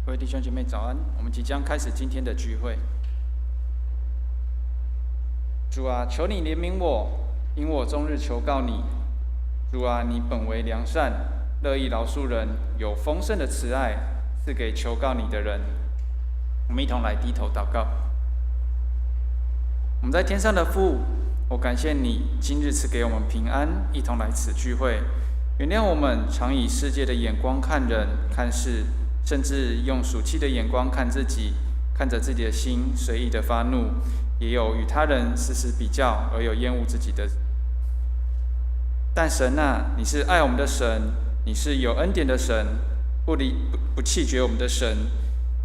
各位弟兄姐妹早安，我们即将开始今天的聚会。主啊，求你怜悯我，因我终日求告你。主啊，你本为良善，乐意饶恕人，有丰盛的慈爱，赐给求告你的人。我们一同来低头祷告。我们在天上的父，我感谢你今日赐给我们平安，一同来此聚会。原谅我们常以世界的眼光看人看事，甚至用属气的眼光看自己，看着自己的心随意的发怒，也有与他人时时比较而有厌恶自己的。但神啊，你是爱我们的神，你是有恩典的神，不弃绝我们的神。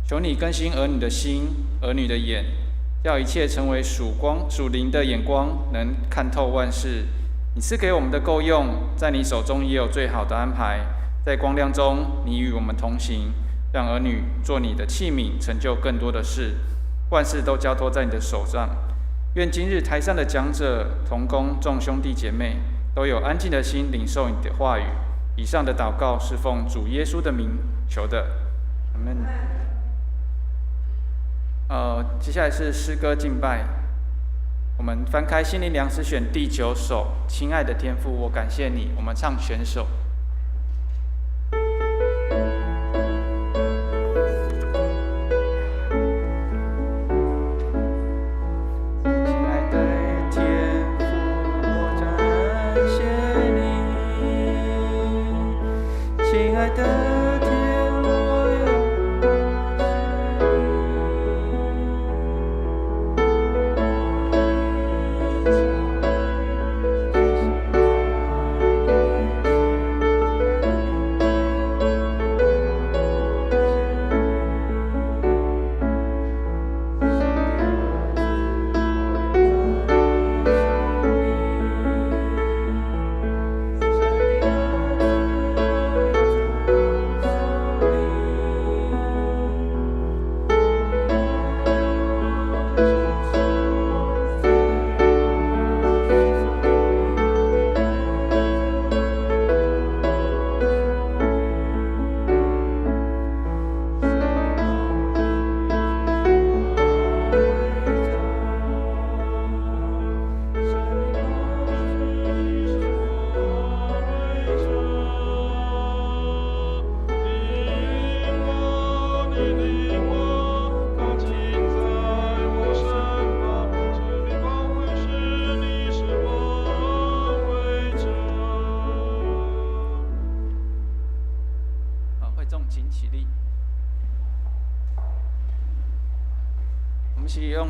求你更新儿女的心，儿女的眼，要一切成为属灵的眼光，能看透万事。你赐给我们的够用，在你手中也有最好的安排。在光亮中，你与我们同行，让儿女做你的器皿，成就更多的事。万事都交托在你的手上。愿今日台上的讲者、同工、众兄弟姐妹都有安静的心，领受你的话语。以上的祷告是奉主耶稣的名求的，阿们。接下来是诗歌敬拜。我们翻开心灵粮食选第9首，亲爱的天父，我感谢你。我们唱全首。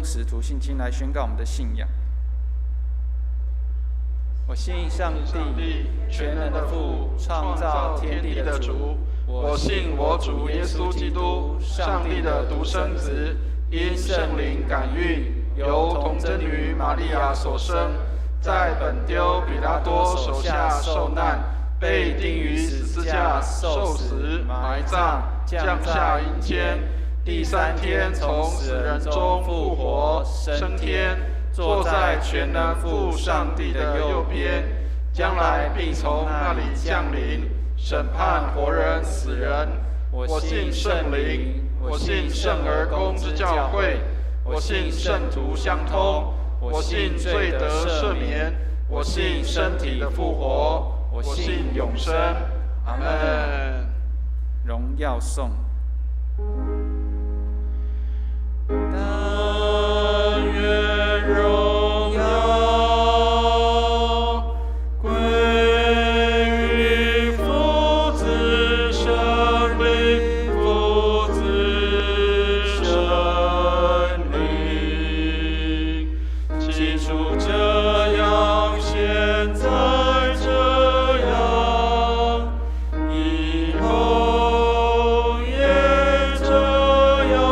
使徒信经来宣告我们的信仰。我信上帝，全能的父，创造天地的主。我信我主耶稣基督，上帝的独生子，因圣灵感孕，由童贞女玛利亚所生，在本丢彼拉多手下受难，被钉于十字架，受死，埋葬，降下阴间。第3天从死人中复活，升天，坐在全能父上帝的右边，将来必从那里降临，审判活人死人。我信圣灵，我信圣而公之教会，我信圣徒相通，我信罪得赦免，我信身体的复活，我信永生。阿们。荣耀颂。但愿荣耀归于父子圣灵，父子圣灵。起初这样，现在这样，以后也这样。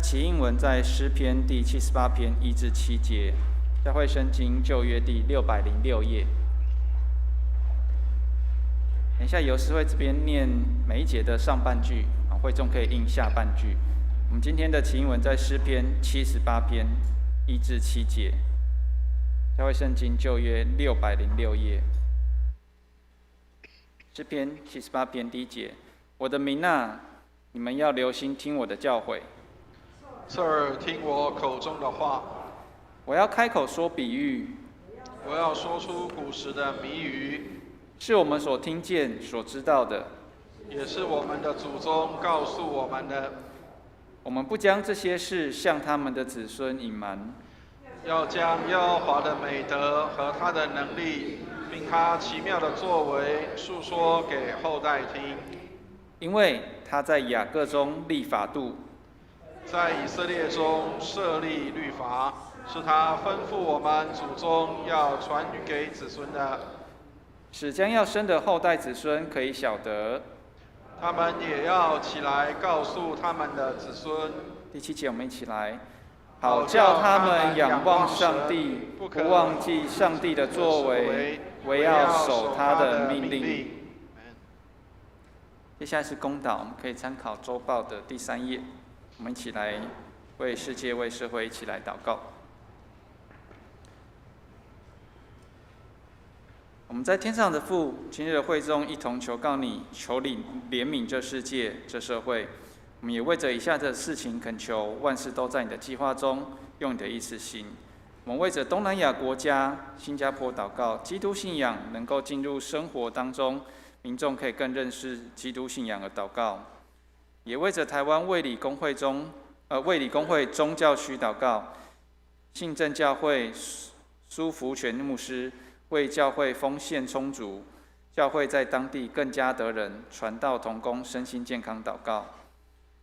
起应文在诗篇第78篇1至7节，教会圣经旧约第606页。等一下游诗会这边念每一节的上半句，会众可以应下半句。我们今天的起因文在诗篇78篇1至7节，教会圣经旧约606页。诗篇78篇第1节：我的民啊，你们要留心听我的教诲，侧耳听我口中的话。我要开口说比喻，我要说出古时的谜语，是我们所听见、所知道的，也是我们的祖宗告诉我们的。我们不将这些事向他们的子孙隐瞒，要将耶和华的美德和他的能力，并他奇妙的作为述说给后代听。因为他在雅各中立法度，在以色列中设立律法，是他吩咐我们祖宗要传予给子孙的，使将要生的后代子孙可以晓得。他们也要起来告诉他们的子孙。第7节，我们一起来，好叫他们仰望上帝，不忘记上帝的作为，唯要守他的命令。接下来是公祷，我们可以参考周报的第3页，我们一起来为世界、为社会一起来祷告。我们在天上的父，今日的会中一同求告你，求你怜悯这世界、这社会。我们也为着以下的事情恳求，万事都在你的计划中，用你的意思行。我们为着东南亚国家新加坡祷告，基督信仰能够进入生活当中，民众可以更认识基督信仰而祷告。也为着台湾卫理公会宗教区祷告，信正教会苏福全牧师为教会奉献充足，教会在当地更加得人，传道同工，身心健康祷告。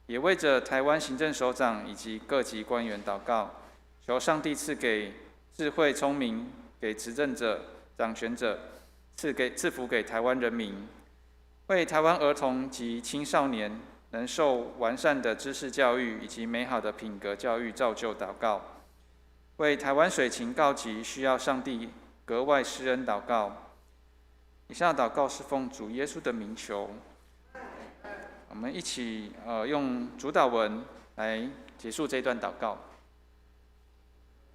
也为着台湾行政首长以及各级官员祷告，求上帝赐给智慧聪明，给执政者、掌权者，赐福给台湾人民，为台湾儿童及青少年能受完善的知识教育以及美好的品格教育造就祷告，为台湾水情告急，需要上帝格外施恩祷告。以上祷告是奉主耶稣的名求。我们一起用主祷文来结束这段祷告。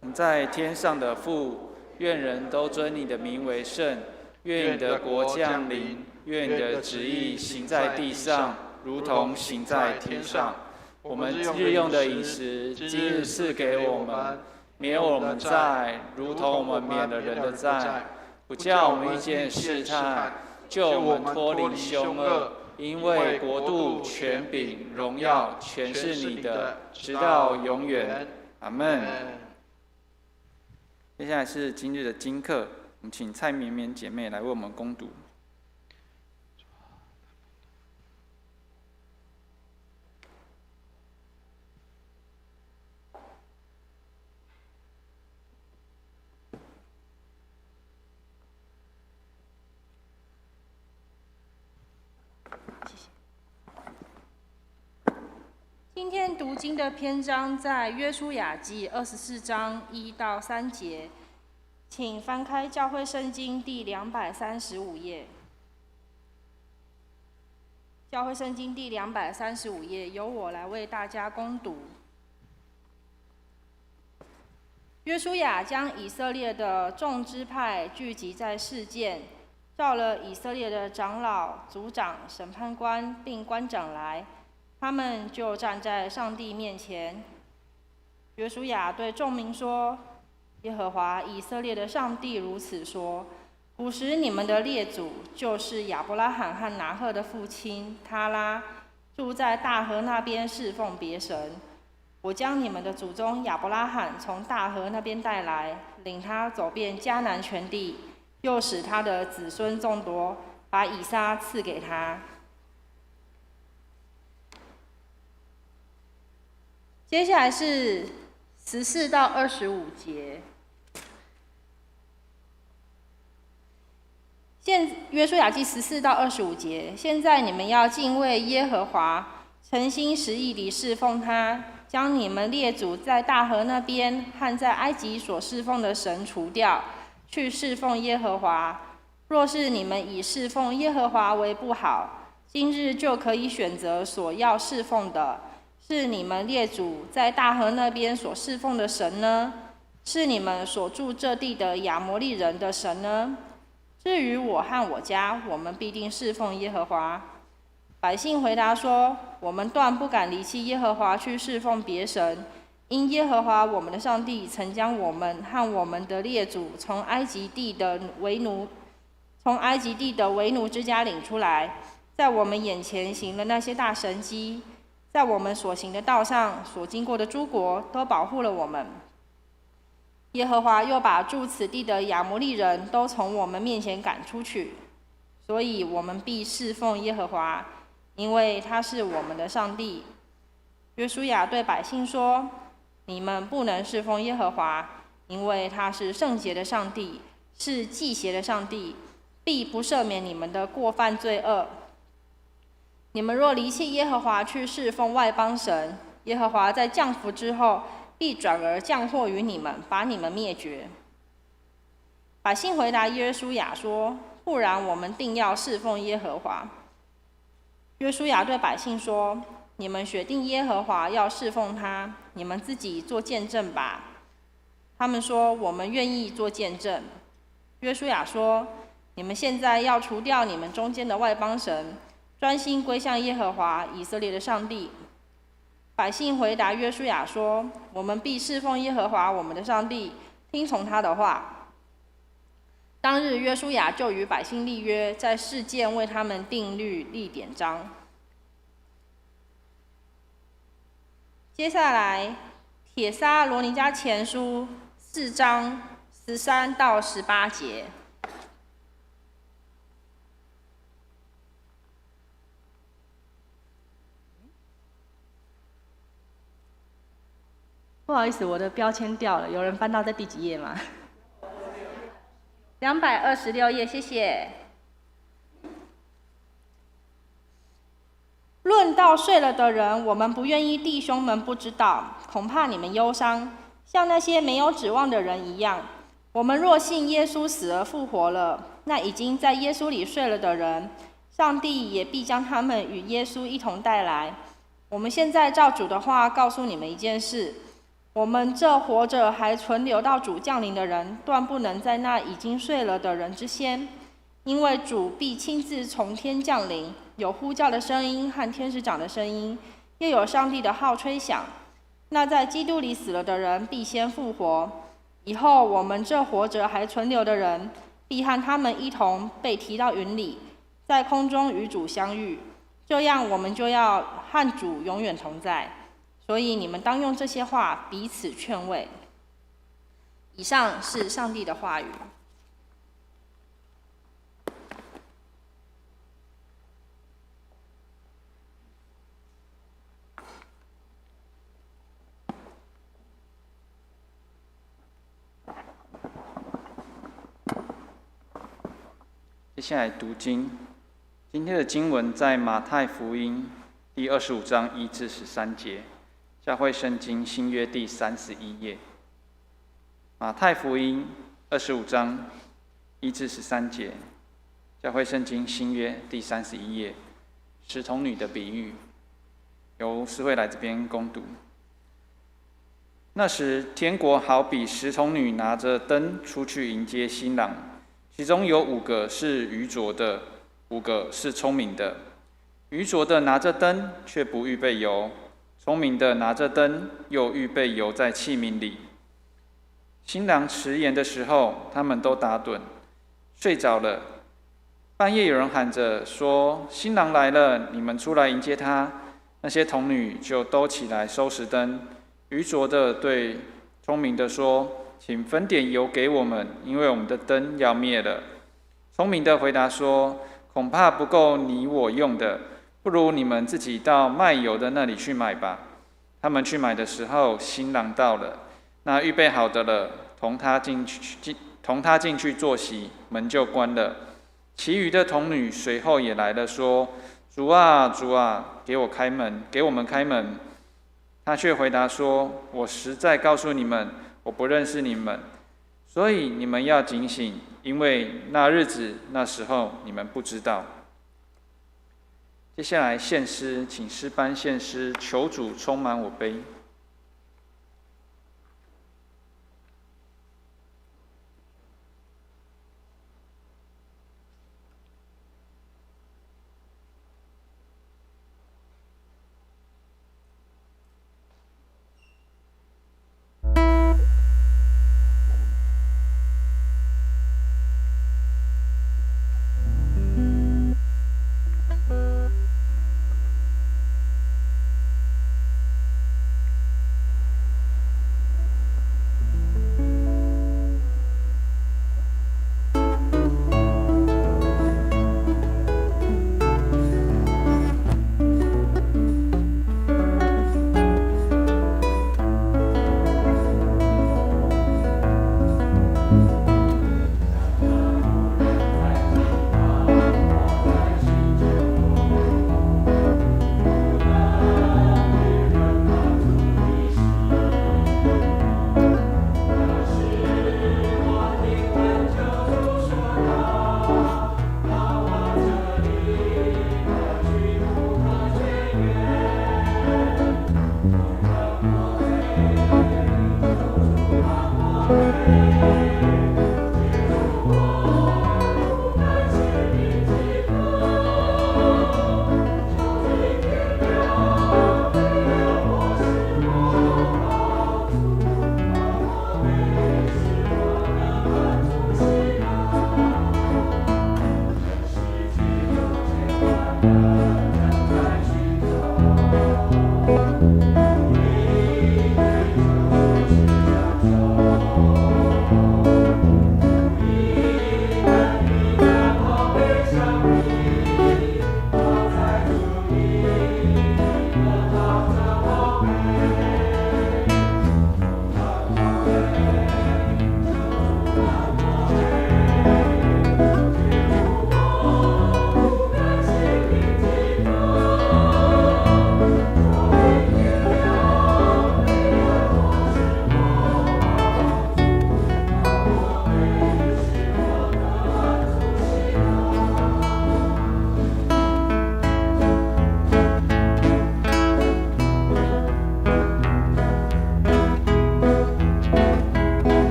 我们在天上的父，愿人都尊你的名为圣，愿你的国降临，愿你的旨意行在地上，如同行在天上。我们日用的饮食，今日赐给我们，免我们债，如同我们免了人的债，不叫我们遇见试探，救我们脱离凶恶。因为国度、权柄、荣耀，全是你的，直到永远。阿们。接下来是今日的经课，我们请蔡绵绵姐妹来为我们攻读。今天读经的篇章在约书亚记24章1到3节，请翻开教会圣经第235页。教会圣经第235页，由我来为大家攻读。约书亚将以色列的众支派聚集在示剑，召了以色列的长老、族长、审判官并官长来。他们就站在上帝面前。约书亚对众民说：“耶和华以色列的上帝如此说：古时你们的列祖，就是亚伯拉罕和拿鹤的父亲他拉，住在大河那边侍奉别神。我将你们的祖宗亚伯拉罕从大河那边带来，领他走遍迦南全地，又使他的子孙众多，把以撒赐给他。”接下来是14到25节。约书亚记14到25节。现在你们要敬畏耶和华，诚心实意地侍奉他，将你们列祖在大河那边和在埃及所侍奉的神除掉，去侍奉耶和华。若是你们以侍奉耶和华为不好，今日就可以选择所要侍奉的，是你们列祖在大河那边所侍奉的神呢？是你们所住这地的亚摩利人的神呢？至于我和我家，我们必定侍奉耶和华。百姓回答说：我们断不敢离弃耶和华去侍奉别神，因耶和华我们的上帝曾将我们和我们的列祖从埃及地的为奴之家领出来，在我们眼前行了那些大神迹，在我们所行的道上所经过的诸国都保护了我们。耶和华又把住此地的亚摩利人都从我们面前赶出去，所以我们必侍奉耶和华，因为他是我们的上帝。约书亚对百姓说：你们不能侍奉耶和华，因为他是圣洁的上帝，是忌邪的上帝，必不赦免你们的过犯罪恶。你们若离弃耶和华去侍奉外邦神，耶和华在降福之后，必转而降祸于你们，把你们灭绝。百姓回答约书亚说：不然，我们定要侍奉耶和华。约书亚对百姓说：你们选定耶和华要侍奉他，你们自己做见证吧。他们说：我们愿意做见证。约书亚说：你们现在要除掉你们中间的外邦神，专心归向耶和华以色列的上帝。百姓回答约书亚说：我们必侍奉耶和华我们的上帝，听从他的话。当日约书亚就与百姓立约，在示剑为他们定律立典章。接下来，帖撒罗尼迦前书4章13到18节。不好意思，我的标签掉了，有人翻到在第几页吗？226页，谢谢。论到睡了的人，我们不愿意弟兄们不知道，恐怕你们忧伤，像那些没有指望的人一样。我们若信耶稣死而复活了，那已经在耶稣里睡了的人，上帝也必将他们与耶稣一同带来。我们现在照主的话告诉你们一件事：我们这活着还存留到主降临的人，断不能在那已经睡了的人之先，因为主必亲自从天降临，有呼叫的声音和天使长的声音，又有上帝的号吹响。那在基督里死了的人必先复活，以后我们这活着还存留的人，必和他们一同被提到云里，在空中与主相遇，这样我们就要和主永远同在。所以你们当用这些话彼此劝慰。以上是上帝的话语。接下来读经，今天的经文在马太福音第25章1至13节。教会圣经新约第31页，马太福音25章1至13节，教会圣经新约第31页，使童女的比喻，由诗慧来这边攻读。那时，天国好比10童女拿着灯出去迎接新郎，其中有5个是愚拙的，5个是聪明的。愚拙的拿着灯，却不预备油。聪明的拿着灯，又预备油在器皿里。新郎迟延的时候，他们都打盹，睡着了。半夜有人喊着说：“新郎来了，你们出来迎接他。”那些童女就都起来收拾灯。愚拙的对聪明的说：“请分点油给我们，因为我们的灯要灭了。”聪明的回答说：“恐怕不够你我用的。不如你们自己到卖油的那里去买吧。”他们去买的时候，新郎到了，那预备好的了，同他进去坐席，门就关了。其余的童女随后也来了，说：“主啊，主啊，给我们开门。”他却回答说：“我实在告诉你们，我不认识你们，所以你们要警醒，因为那日子那时候你们不知道。接下来献诗，请诗班献诗，求主充满我杯。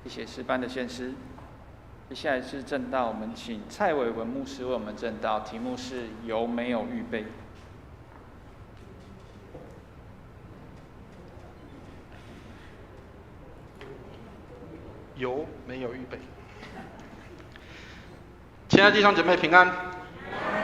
谢谢诗班的献诗。接下来是正道，我们请蔡伟文牧师为我们正道，题目是“有没有预备”。有没有预备？亲爱的弟兄姐妹平安，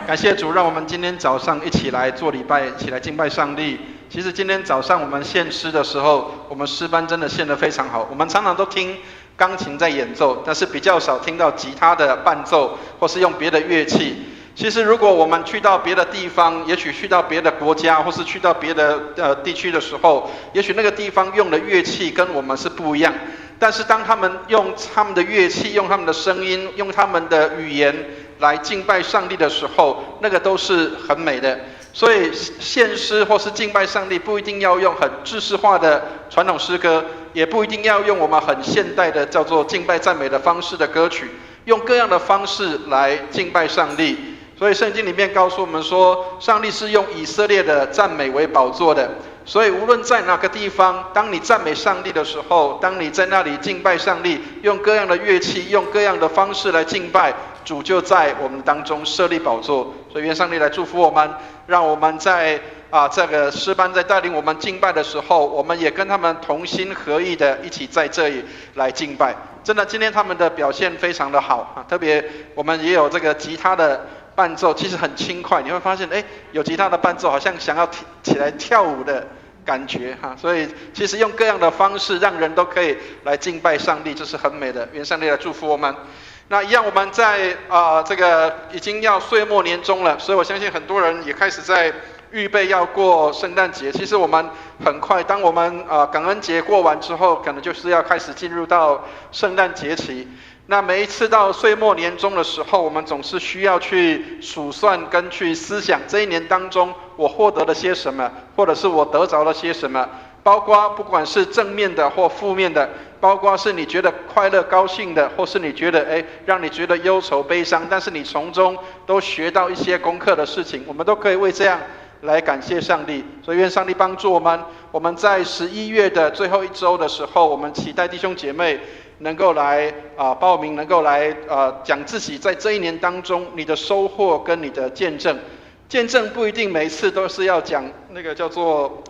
感谢主，让我们今天早上一起来做礼拜，一起来敬拜上帝。其实今天早上我们献诗的时候，我们诗班真的献得非常好。我们常常都听钢琴在演奏，但是比较少听到吉他的伴奏，或是用别的乐器。其实如果我们去到别的地方，也许去到别的国家，或是去到别的地区的时候，也许那个地方用的乐器跟我们是不一样。但是当他们用他们的乐器、用他们的声音、用他们的语言来敬拜上帝的时候，那个都是很美的。所以献诗或是敬拜上帝，不一定要用很制式化的传统诗歌，也不一定要用我们很现代的叫做敬拜赞美的方式的歌曲，用各样的方式来敬拜上帝。所以圣经里面告诉我们说，上帝是用以色列的赞美为宝座的。所以无论在哪个地方，当你赞美上帝的时候，当你在那里敬拜上帝，用各样的乐器，用各样的方式来敬拜，主就在我们当中设立宝座。所以愿上帝来祝福我们，让我们在这个诗班在带领我们敬拜的时候，我们也跟他们同心合意的一起在这里来敬拜。真的，今天他们的表现非常的好特别我们也有这个吉他的伴奏，其实很轻快，你会发现有吉他的伴奏好像想要起来跳舞的感觉所以其实用各样的方式让人都可以来敬拜上帝，这是很美的。愿上帝来祝福我们。那一样我们在这个已经要岁末年终了，所以我相信很多人也开始在预备要过圣诞节。其实我们很快，当我们感恩节过完之后，可能就是要开始进入到圣诞节期。那每一次到岁末年终的时候，我们总是需要去数算跟去思想这一年当中我获得了些什么，或者是我得着了些什么，包括不管是正面的或负面的，包括是你觉得快乐高兴的，或是你觉得让你觉得忧愁悲伤，但是你从中都学到一些功课的事情，我们都可以为这样来感谢上帝。所以愿上帝帮助我们，我们在11月的最后一周的时候，我们期待弟兄姐妹能够来报名，能够来讲自己在这一年当中你的收获跟你的见证。见证不一定每一次都是要讲那个叫做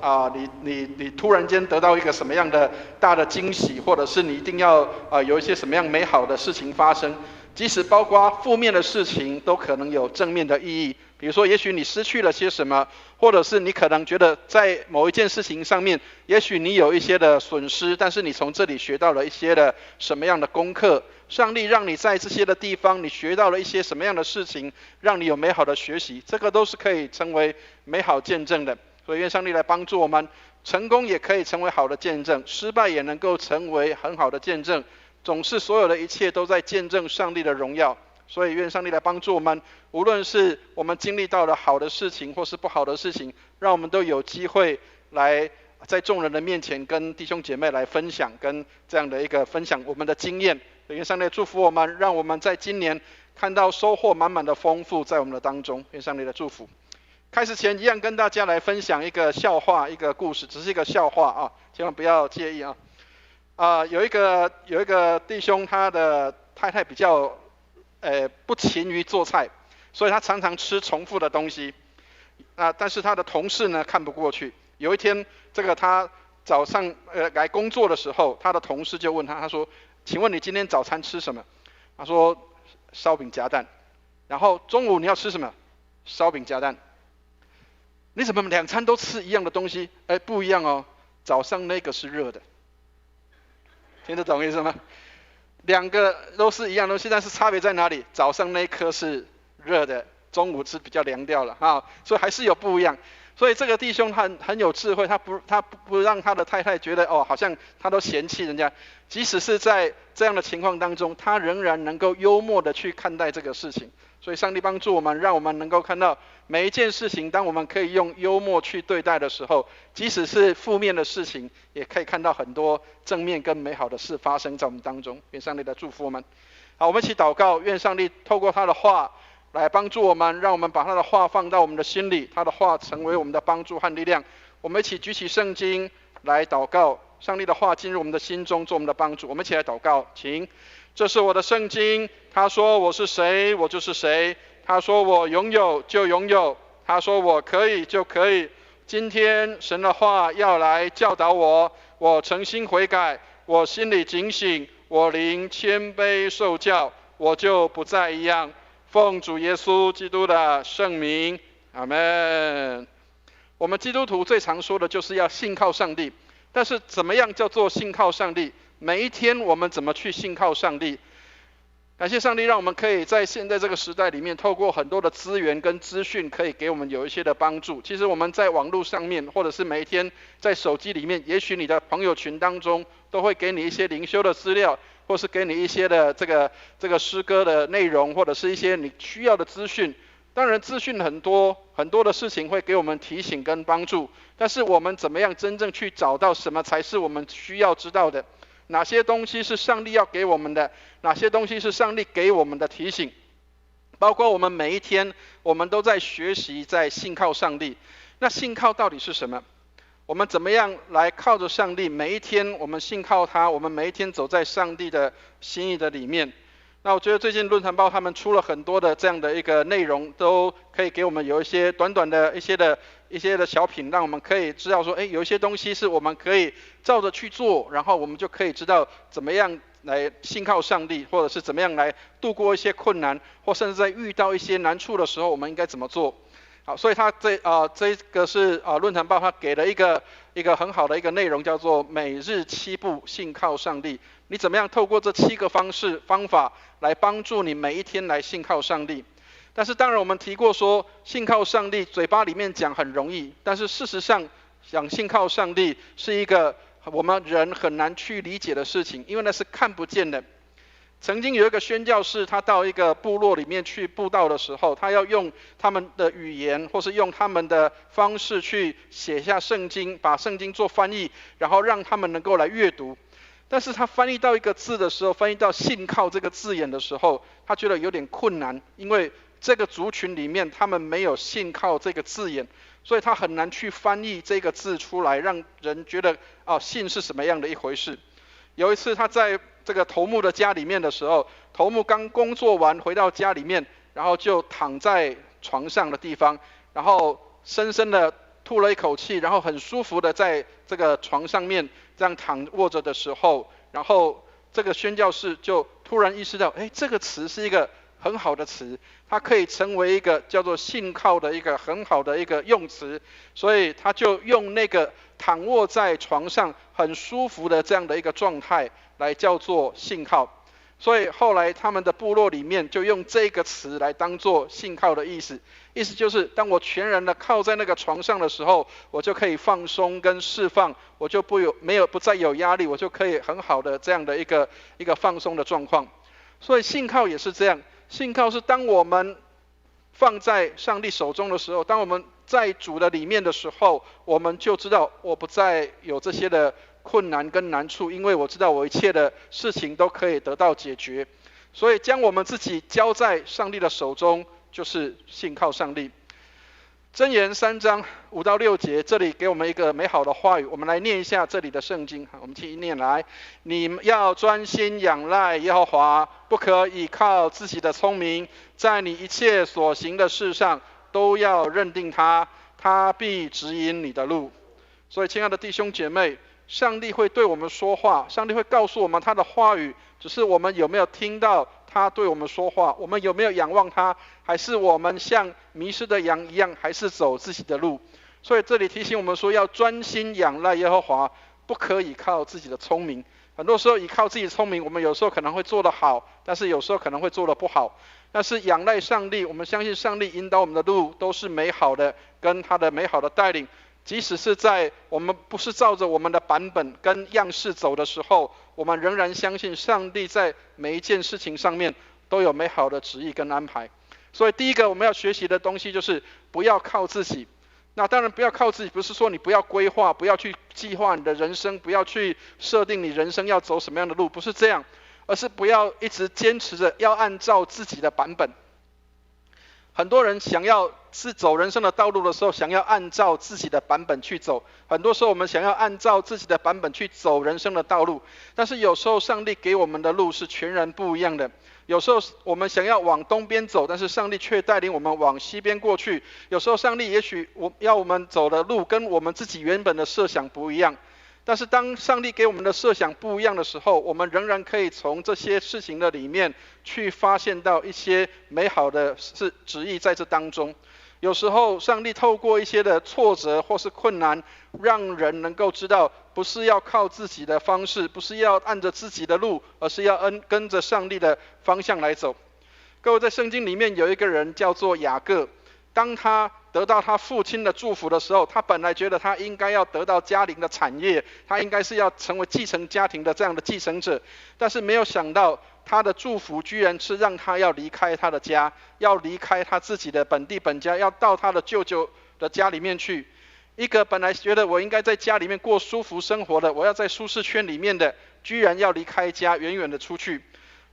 你突然间得到一个什么样的大的惊喜，或者是你一定要有一些什么样美好的事情发生。即使包括负面的事情都可能有正面的意义。比如说也许你失去了些什么，或者是你可能觉得在某一件事情上面也许你有一些的损失，但是你从这里学到了一些的什么样的功课，上帝让你在这些的地方你学到了一些什么样的事情，让你有美好的学习，这个都是可以成为美好见证的。所以愿上帝来帮助我们，成功也可以成为好的见证，失败也能够成为很好的见证，总是所有的一切都在见证上帝的荣耀。所以愿上帝来帮助我们，无论是我们经历到了好的事情或是不好的事情，让我们都有机会来在众人的面前跟弟兄姐妹来分享，跟这样的一个分享我们的经验。愿上帝祝福我们，让我们在今年看到收获满满的丰富在我们的当中。愿上帝的祝福。开始前一样跟大家来分享一个笑话，一个故事，只是一个笑话千万不要介意有一个弟兄，他的太太比较不勤于做菜，所以他常常吃重复的东西但是他的同事呢看不过去。有一天他早上来工作的时候，他的同事就问他说，请问你今天早餐吃什么？他说烧饼夹蛋。然后中午你要吃什么？烧饼夹蛋。你怎么2餐都吃一样的东西？不一样早上那个是热的。听得懂意思吗？2个都是一样东西，但是差别在哪里？早上那一颗是热的，中午吃比较凉掉了所以还是有不一样。所以这个弟兄很有智慧，他不让他的太太觉得好像他都嫌弃人家，即使是在这样的情况当中，他仍然能够幽默的去看待这个事情。所以上帝帮助我们，让我们能够看到每一件事情，当我们可以用幽默去对待的时候，即使是负面的事情，也可以看到很多正面跟美好的事发生在我们当中。愿上帝的祝福我们。好，我们一起祷告，愿上帝透过他的话来帮助我们，让我们把他的话放到我们的心里，他的话成为我们的帮助和力量。我们一起举起圣经来祷告，上帝的话进入我们的心中，做我们的帮助。我们一起来祷告，请。这是我的圣经，他说我是谁，我就是谁；他说我拥有就拥有，他说我可以就可以。今天神的话要来教导我，我诚心悔改，我心里警醒，我灵谦卑受教，我就不再一样。奉主耶稣基督的圣名，阿们。我们基督徒最常说的就是要信靠上帝，但是怎么样叫做信靠上帝？每一天我们怎么去信靠上帝？感谢上帝，让我们可以在现在这个时代里面，透过很多的资源跟资讯，可以给我们有一些的帮助。其实我们在网络上面，或者是每一天在手机里面，也许你的朋友群当中，都会给你一些灵修的资料，或是给你一些的这个诗歌的内容，或者是一些你需要的资讯。当然，资讯很多的事情会给我们提醒跟帮助，但是我们怎么样真正去找到什么才是我们需要知道的？哪些东西是上帝要给我们的？哪些东西是上帝给我们的提醒？包括我们每一天，我们都在学习，在信靠上帝。那信靠到底是什么？我们怎么样来靠着上帝？每一天我们信靠他，我们每一天走在上帝的心意的里面。那我觉得最近论坛报他们出了很多的这样的一个内容，都可以给我们有一些短短的一些的小品，让我们可以知道说，有一些东西是我们可以照着去做，然后我们就可以知道怎么样来信靠上帝，或者是怎么样来度过一些困难，或甚至在遇到一些难处的时候，我们应该怎么做。好，所以他这个是论坛报他给了一个很好的一个内容，叫做每日7步信靠上帝。你怎么样透过这7个方法来帮助你每一天来信靠上帝？但是当然我们提过说，信靠上帝嘴巴里面讲很容易，但是事实上想信靠上帝是一个我们人很难去理解的事情，因为那是看不见的。曾经有一个宣教士，他到一个部落里面去布道的时候，他要用他们的语言，或是用他们的方式去写下圣经，把圣经做翻译，然后让他们能够来阅读。但是他翻译到一个字的时候，翻译到信靠这个字眼的时候，他觉得有点困难，因为这个族群里面他们没有信靠这个字眼，所以他很难去翻译这个字出来，让人觉得信是什么样的一回事。有一次他在这个头目的家里面的时候，头目刚工作完回到家里面，然后就躺在床上的地方，然后深深的吐了一口气，然后很舒服的在这个床上面这样躺卧着的时候，然后这个宣教士就突然意识到，这个词是一个很好的词，它可以成为一个叫做信靠的一个很好的一个用词，所以他就用那个躺卧在床上很舒服的这样的一个状态来叫做信靠。所以后来他们的部落里面就用这个词来当做信靠的意思，意思就是当我全然的靠在那个床上的时候，我就可以放松跟释放，我就不再有压力，我就可以很好的这样的一个放松的状况。所以信靠也是这样，信靠是当我们放在上帝手中的时候，当我们在主的里面的时候，我们就知道我不再有这些的困难跟难处，因为我知道我一切的事情都可以得到解决。所以将我们自己交在上帝的手中，就是信靠上帝。箴言3章5到6节，这里给我们一个美好的话语，我们来念一下这里的圣经。我们一起念来：你们要专心仰赖耶和华，不可倚靠自己的聪明，在你一切所行的事上都要认定他，他必指引你的路。所以亲爱的弟兄姐妹，上帝会对我们说话，上帝会告诉我们他的话语，只是我们有没有听到他对我们说话，我们有没有仰望他，还是我们像迷失的羊一样，还是走自己的路。所以这里提醒我们说，要专心仰赖耶和华，不可以靠自己的聪明。很多时候依靠自己的聪明，我们有时候可能会做得好，但是有时候可能会做得不好。但是仰赖上帝，我们相信上帝引导我们的路都是美好的，跟他的美好的带领。即使是在我们不是照着我们的版本跟样式走的时候，我们仍然相信上帝在每一件事情上面都有美好的旨意跟安排。所以第一个我们要学习的东西就是不要靠自己。那当然不要靠自己，不是说你不要规划，不要去计划你的人生，不要去设定你人生要走什么样的路，不是这样，而是不要一直坚持着要按照自己的版本。很多人想要是走人生的道路的时候，想要按照自己的版本去走。很多时候我们想要按照自己的版本去走人生的道路，但是有时候上帝给我们的路是全然不一样的。有时候我们想要往东边走，但是上帝却带领我们往西边过去。有时候上帝也许要我们走的路跟我们自己原本的设想不一样。但是当上帝给我们的设想不一样的时候，我们仍然可以从这些事情的里面去发现到一些美好的旨意在这当中。有时候上帝透过一些的挫折或是困难，让人能够知道不是要靠自己的方式，不是要按着自己的路，而是要跟着上帝的方向来走。各位，在圣经里面有一个人叫做雅各，当他得到他父亲的祝福的时候，他本来觉得他应该要得到家庭的产业，他应该是要成为继承家庭的这样的继承者，但是没有想到他的祝福居然是让他要离开他的家，要离开他自己的本地本家，要到他的舅舅的家里面去。一个本来觉得我应该在家里面过舒服生活的，我要在舒适圈里面的，居然要离开家，远远的出去。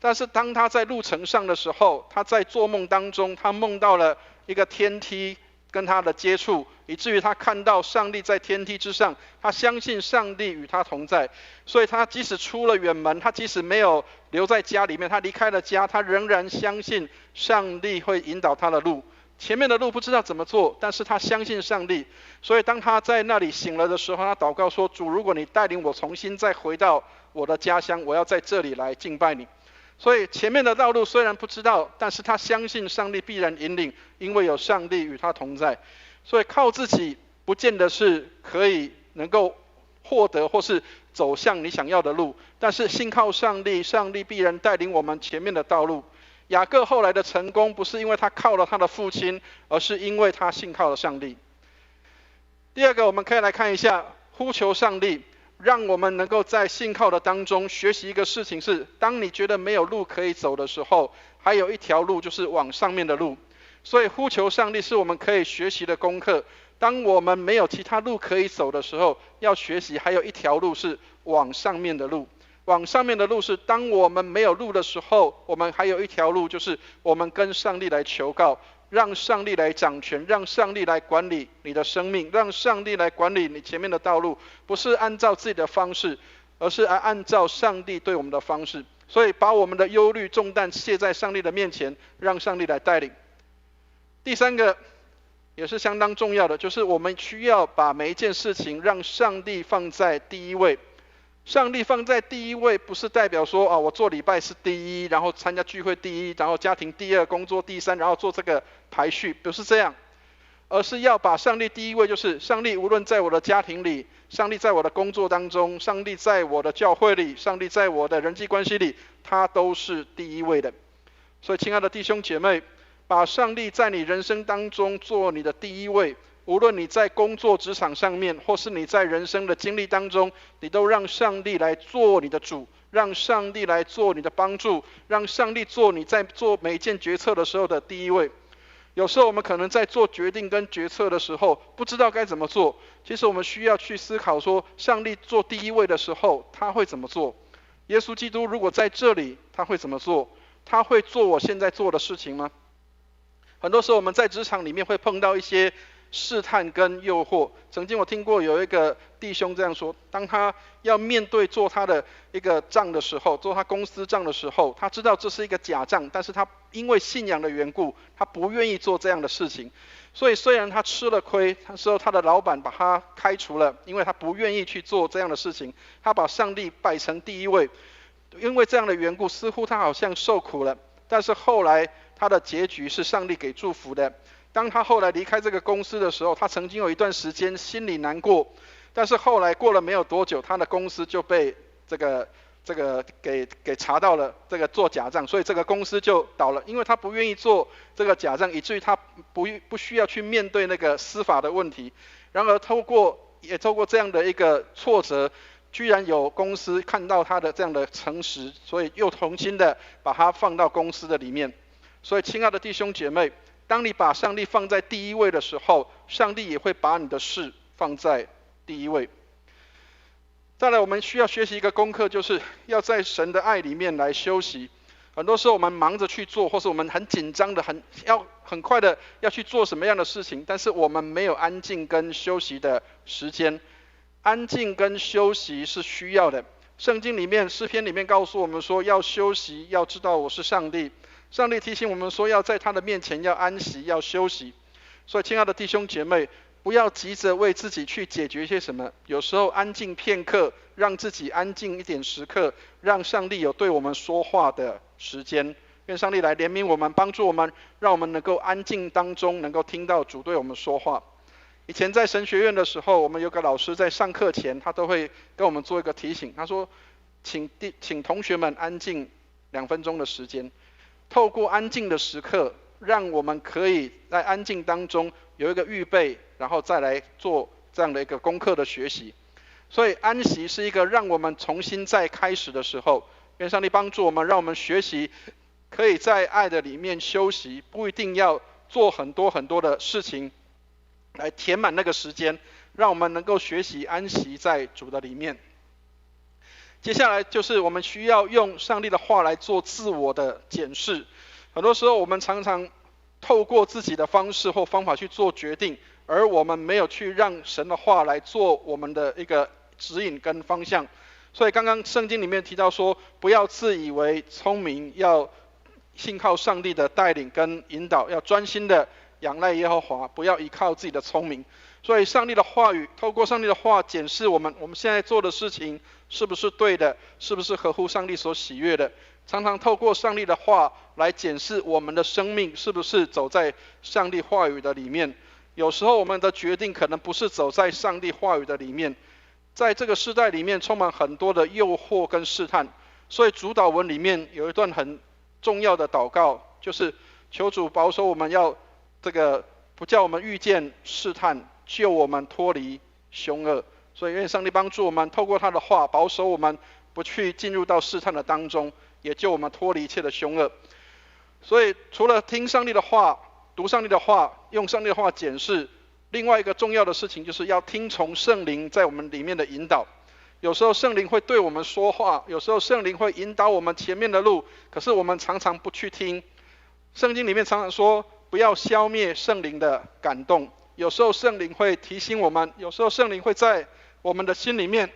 但是当他在路程上的时候，他在做梦当中，他梦到了一个天梯跟他的接触，以至于他看到上帝在天梯之上，他相信上帝与他同在，所以他即使出了远门，他即使没有留在家里面，他离开了家，他仍然相信上帝会引导他的路。前面的路不知道怎么做，但是他相信上帝，所以当他在那里醒了的时候，他祷告说：主，如果你带领我重新再回到我的家乡，我要在这里来敬拜你。所以前面的道路虽然不知道，但是他相信上帝必然引领，因为有上帝与他同在。所以靠自己不见得是可以能够获得或是走向你想要的路，但是信靠上帝，上帝必然带领我们前面的道路。雅各后来的成功不是因为他靠了他的父亲，而是因为他信靠了上帝。第二个，我们可以来看一下呼求上帝，让我们能够在信靠的当中学习一个事情是，当你觉得没有路可以走的时候，还有一条路就是往上面的路。所以呼求上帝是我们可以学习的功课。当我们没有其他路可以走的时候，要学习还有一条路是往上面的路。往上面的路是，当我们没有路的时候，我们还有一条路，就是我们跟上帝来求告，让上帝来掌权，让上帝来管理你的生命，让上帝来管理你前面的道路，不是按照自己的方式，而是按照上帝对我们的方式。所以把我们的忧虑重担卸在上帝的面前，让上帝来带领。第三个也是相当重要的，就是我们需要把每一件事情让上帝放在第一位。上帝放在第一位，不是代表说我做礼拜是第一，然后参加聚会第一，然后家庭第二，工作第三，然后做这个排序，不是这样，而是要把上帝第一位，就是上帝无论在我的家庭里，上帝在我的工作当中，上帝在我的教会里，上帝在我的人际关系里，他都是第一位的。所以亲爱的弟兄姐妹，把上帝在你人生当中做你的第一位，无论你在工作职场上面，或是你在人生的经历当中，你都让上帝来做你的主，让上帝来做你的帮助，让上帝做你在做每一件决策的时候的第一位。有时候我们可能在做决定跟决策的时候，不知道该怎么做，其实我们需要去思考说，上帝做第一位的时候他会怎么做？耶稣基督如果在这里，他会怎么做？他会做我现在做的事情吗？很多时候我们在职场里面会碰到一些试探跟诱惑。曾经我听过有一个弟兄这样说，当他要面对做他的一个账的时候，做他公司账的时候，他知道这是一个假账，但是他因为信仰的缘故，他不愿意做这样的事情。所以虽然他吃了亏，那时候他的老板把他开除了，因为他不愿意去做这样的事情，他把上帝摆成第一位。因为这样的缘故，似乎他好像受苦了，但是后来他的结局是上帝给祝福的。当他后来离开这个公司的时候，他曾经有一段时间心里难过，但是后来过了没有多久，他的公司就被这个给查到了这个做假账，所以这个公司就倒了，因为他不愿意做这个假账，以至于他不需要去面对那个司法的问题。然而透过这样的一个挫折，居然有公司看到他的这样的诚实，所以又重新的把他放到公司的里面。所以亲爱的弟兄姐妹，当你把上帝放在第一位的时候，上帝也会把你的事放在第一位。再来，我们需要学习一个功课，就是要在神的爱里面来休息。很多时候我们忙着去做，或是我们很紧张的很快的要去做什么样的事情，但是我们没有安静跟休息的时间。安静跟休息是需要的。圣经里面诗篇里面告诉我们说，要休息，要知道我是上帝。上帝提醒我们说，要在他的面前要安息，要休息。所以亲爱的弟兄姐妹，不要急着为自己去解决些什么，有时候安静片刻，让自己安静一点时刻，让上帝有对我们说话的时间。愿上帝来怜悯我们，帮助我们，让我们能够安静当中能够听到主对我们说话。以前在神学院的时候，我们有个老师在上课前，他都会跟我们做一个提醒，他说，请同学们安静2分钟的时间，透过安静的时刻，让我们可以在安静当中有一个预备，然后再来做这样的一个功课的学习。所以安息是一个让我们重新再开始的时候，愿上帝帮助我们，让我们学习可以在爱的里面休息，不一定要做很多很多的事情来填满那个时间，让我们能够学习安息在主的里面。接下来就是我们需要用上帝的话来做自我的检视。很多时候我们常常透过自己的方式或方法去做决定，而我们没有去让神的话来做我们的一个指引跟方向。所以刚刚圣经里面提到说，不要自以为聪明，要信靠上帝的带领跟引导，要专心的仰赖耶和华，不要依靠自己的聪明。所以上帝的话语，透过上帝的话检视我们现在做的事情是不是对的，是不是合乎上帝所喜悦的。常常透过上帝的话来检视我们的生命是不是走在上帝话语的里面。有时候我们的决定可能不是走在上帝话语的里面。在这个世代里面充满很多的诱惑跟试探，所以主祷文里面有一段很重要的祷告，就是求主保守我们，要不叫我们遇见试探，救我们脱离凶恶。所以愿上帝帮助我们，透过他的话保守我们不去进入到试探的当中，也救我们脱离一切的凶恶。所以除了听上帝的话，读上帝的话，用上帝的话检视，另外一个重要的事情就是要听从圣灵在我们里面的引导。有时候圣灵会对我们说话，有时候圣灵会引导我们前面的路，可是我们常常不去听。圣经里面常常说不要消灭圣灵的感动，有时候圣灵会提醒我们，有时候圣灵会在我们的心里面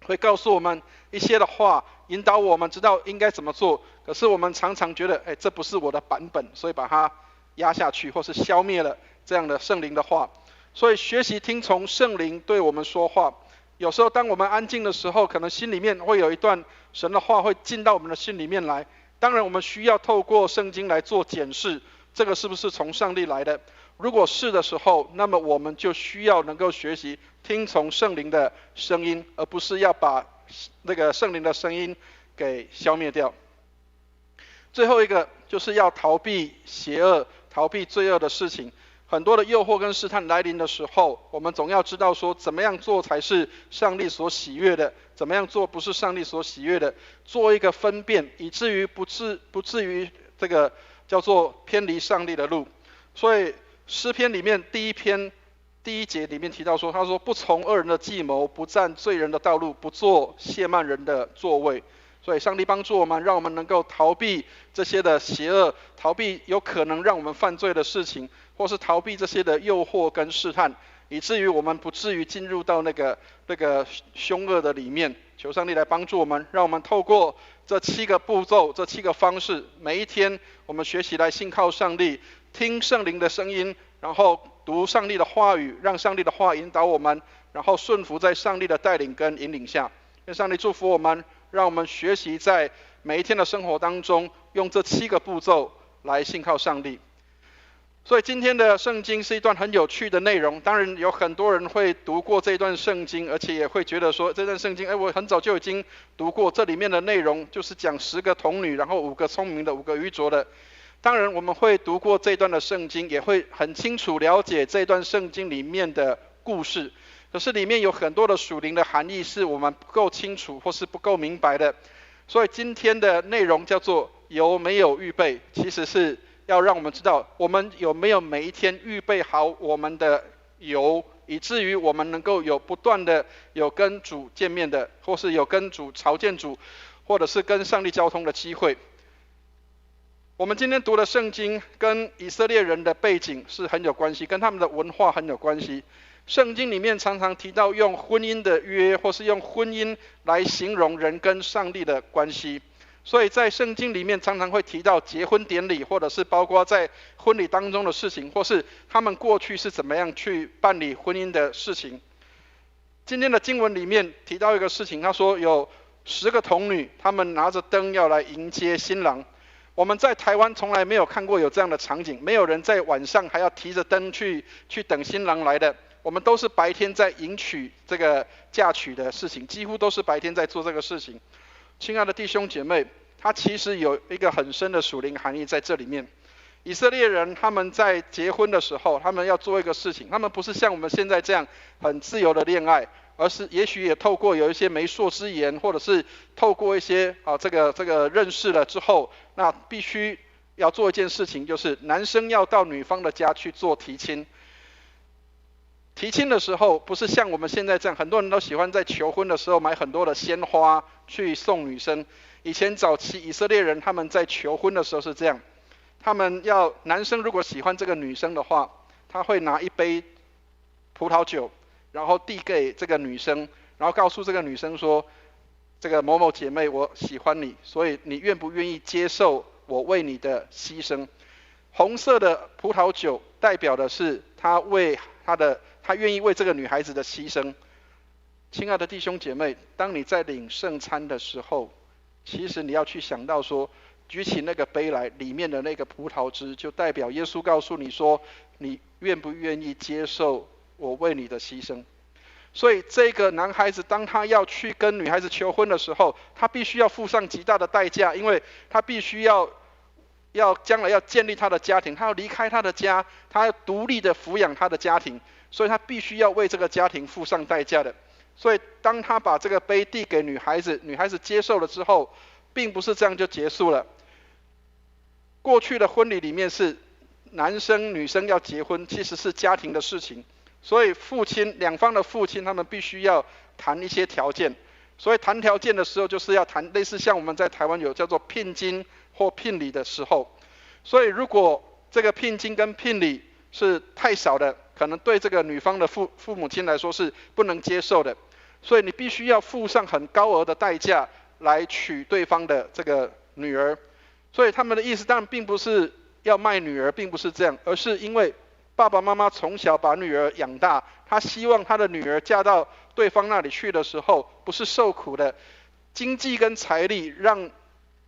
会告诉我们一些的话，引导我们知道应该怎么做，可是我们常常觉得这不是我的版本，所以把它压下去，或是消灭了这样的圣灵的话。所以学习听从圣灵对我们说话。有时候当我们安静的时候，可能心里面会有一段神的话会进到我们的心里面来。当然我们需要透过圣经来做检视，这个是不是从上帝来的。如果是的时候，那么我们就需要能够学习听从圣灵的声音，而不是要把那个圣灵的声音给消灭掉。最后一个就是要逃避邪恶，逃避罪恶的事情。很多的诱惑跟试探来临的时候，我们总要知道说怎么样做才是上帝所喜悦的，怎么样做不是上帝所喜悦的，做一个分辨，以至于不至于这个叫做偏离上帝的路。所以诗篇里面第一节里面提到说，他说不从恶人的计谋，不占罪人的道路，不做亵慢人的座位。所以上帝帮助我们，让我们能够逃避这些的邪恶，逃避有可能让我们犯罪的事情，或是逃避这些的诱惑跟试探，以至于我们不至于进入到那个凶恶的里面。求上帝来帮助我们，让我们透过这7个步骤，这7个方式，每一天我们学习来信靠上帝，听圣灵的声音，然后读上帝的话语，让上帝的话引导我们，然后顺服在上帝的带领跟引领下。愿上帝祝福我们，让我们学习在每一天的生活当中，用这7个步骤来信靠上帝。所以今天的圣经是一段很有趣的内容，当然有很多人会读过这段圣经，而且也会觉得说这段圣经我很早就已经读过，这里面的内容就是讲10个童女，然后5个聪明的，5个愚拙的。当然我们会读过这段的圣经，也会很清楚了解这段圣经里面的故事，可是里面有很多的属灵的含义是我们不够清楚或是不够明白的。所以今天的内容叫做有没有预备，其实是要让我们知道我们有没有每一天预备好我们的油，以至于我们能够有不断的有跟主见面的，或是有跟主朝见主，或者是跟上帝交通的机会。我们今天读的圣经跟以色列人的背景是很有关系，跟他们的文化很有关系。圣经里面常常提到用婚姻的约，或是用婚姻来形容人跟上帝的关系。所以在圣经里面常常会提到结婚典礼，或者是包括在婚礼当中的事情，或是他们过去是怎么样去办理婚姻的事情。今天的经文里面提到一个事情，他说有10个童女，他们拿着灯要来迎接新郎。我们在台湾从来没有看过有这样的场景，没有人在晚上还要提着灯去等新郎来的。我们都是白天在迎娶这个嫁娶的事情，几乎都是白天在做这个事情。亲爱的弟兄姐妹，它其实有一个很深的属灵含义在这里面。以色列人他们在结婚的时候，他们要做一个事情，他们不是像我们现在这样很自由的恋爱，而是也许也透过有一些媒妁之言，或者是透过一些这个认识了之后，那必须要做一件事情，就是男生要到女方的家去做提亲。提亲的时候不是像我们现在这样，很多人都喜欢在求婚的时候买很多的鲜花去送女生。以前早期以色列人他们在求婚的时候是这样，他们男生如果喜欢这个女生的话，他会拿一杯葡萄酒，然后递给这个女生，然后告诉这个女生说，这个某某姐妹，我喜欢你，所以你愿不愿意接受我为你的牺牲？红色的葡萄酒代表的是他愿意为这个女孩子的牺牲。亲爱的弟兄姐妹，当你在领圣餐的时候，其实你要去想到说，举起那个杯来，里面的那个葡萄汁就代表耶稣告诉你说，你愿不愿意接受我为你的牺牲？所以这个男孩子当他要去跟女孩子求婚的时候，他必须要付上极大的代价，因为他必须要将来要建立他的家庭，他要离开他的家，他要独立的抚养他的家庭，所以他必须要为这个家庭付上代价的。所以当他把这个杯递给女孩子，女孩子接受了之后，并不是这样就结束了。过去的婚礼里面是男生女生要结婚，其实是家庭的事情，所以两方的父亲他们必须要谈一些条件。所以谈条件的时候，就是要谈类似像我们在台湾有叫做聘金或聘礼的时候。所以如果这个聘金跟聘礼是太少的，可能对这个女方的父母亲来说是不能接受的，所以你必须要付上很高额的代价来娶对方的这个女儿。所以他们的意思当然并不是要卖女儿，并不是这样，而是因为爸爸妈妈从小把女儿养大，他希望他的女儿嫁到对方那里去的时候不是受苦的，经济跟财力让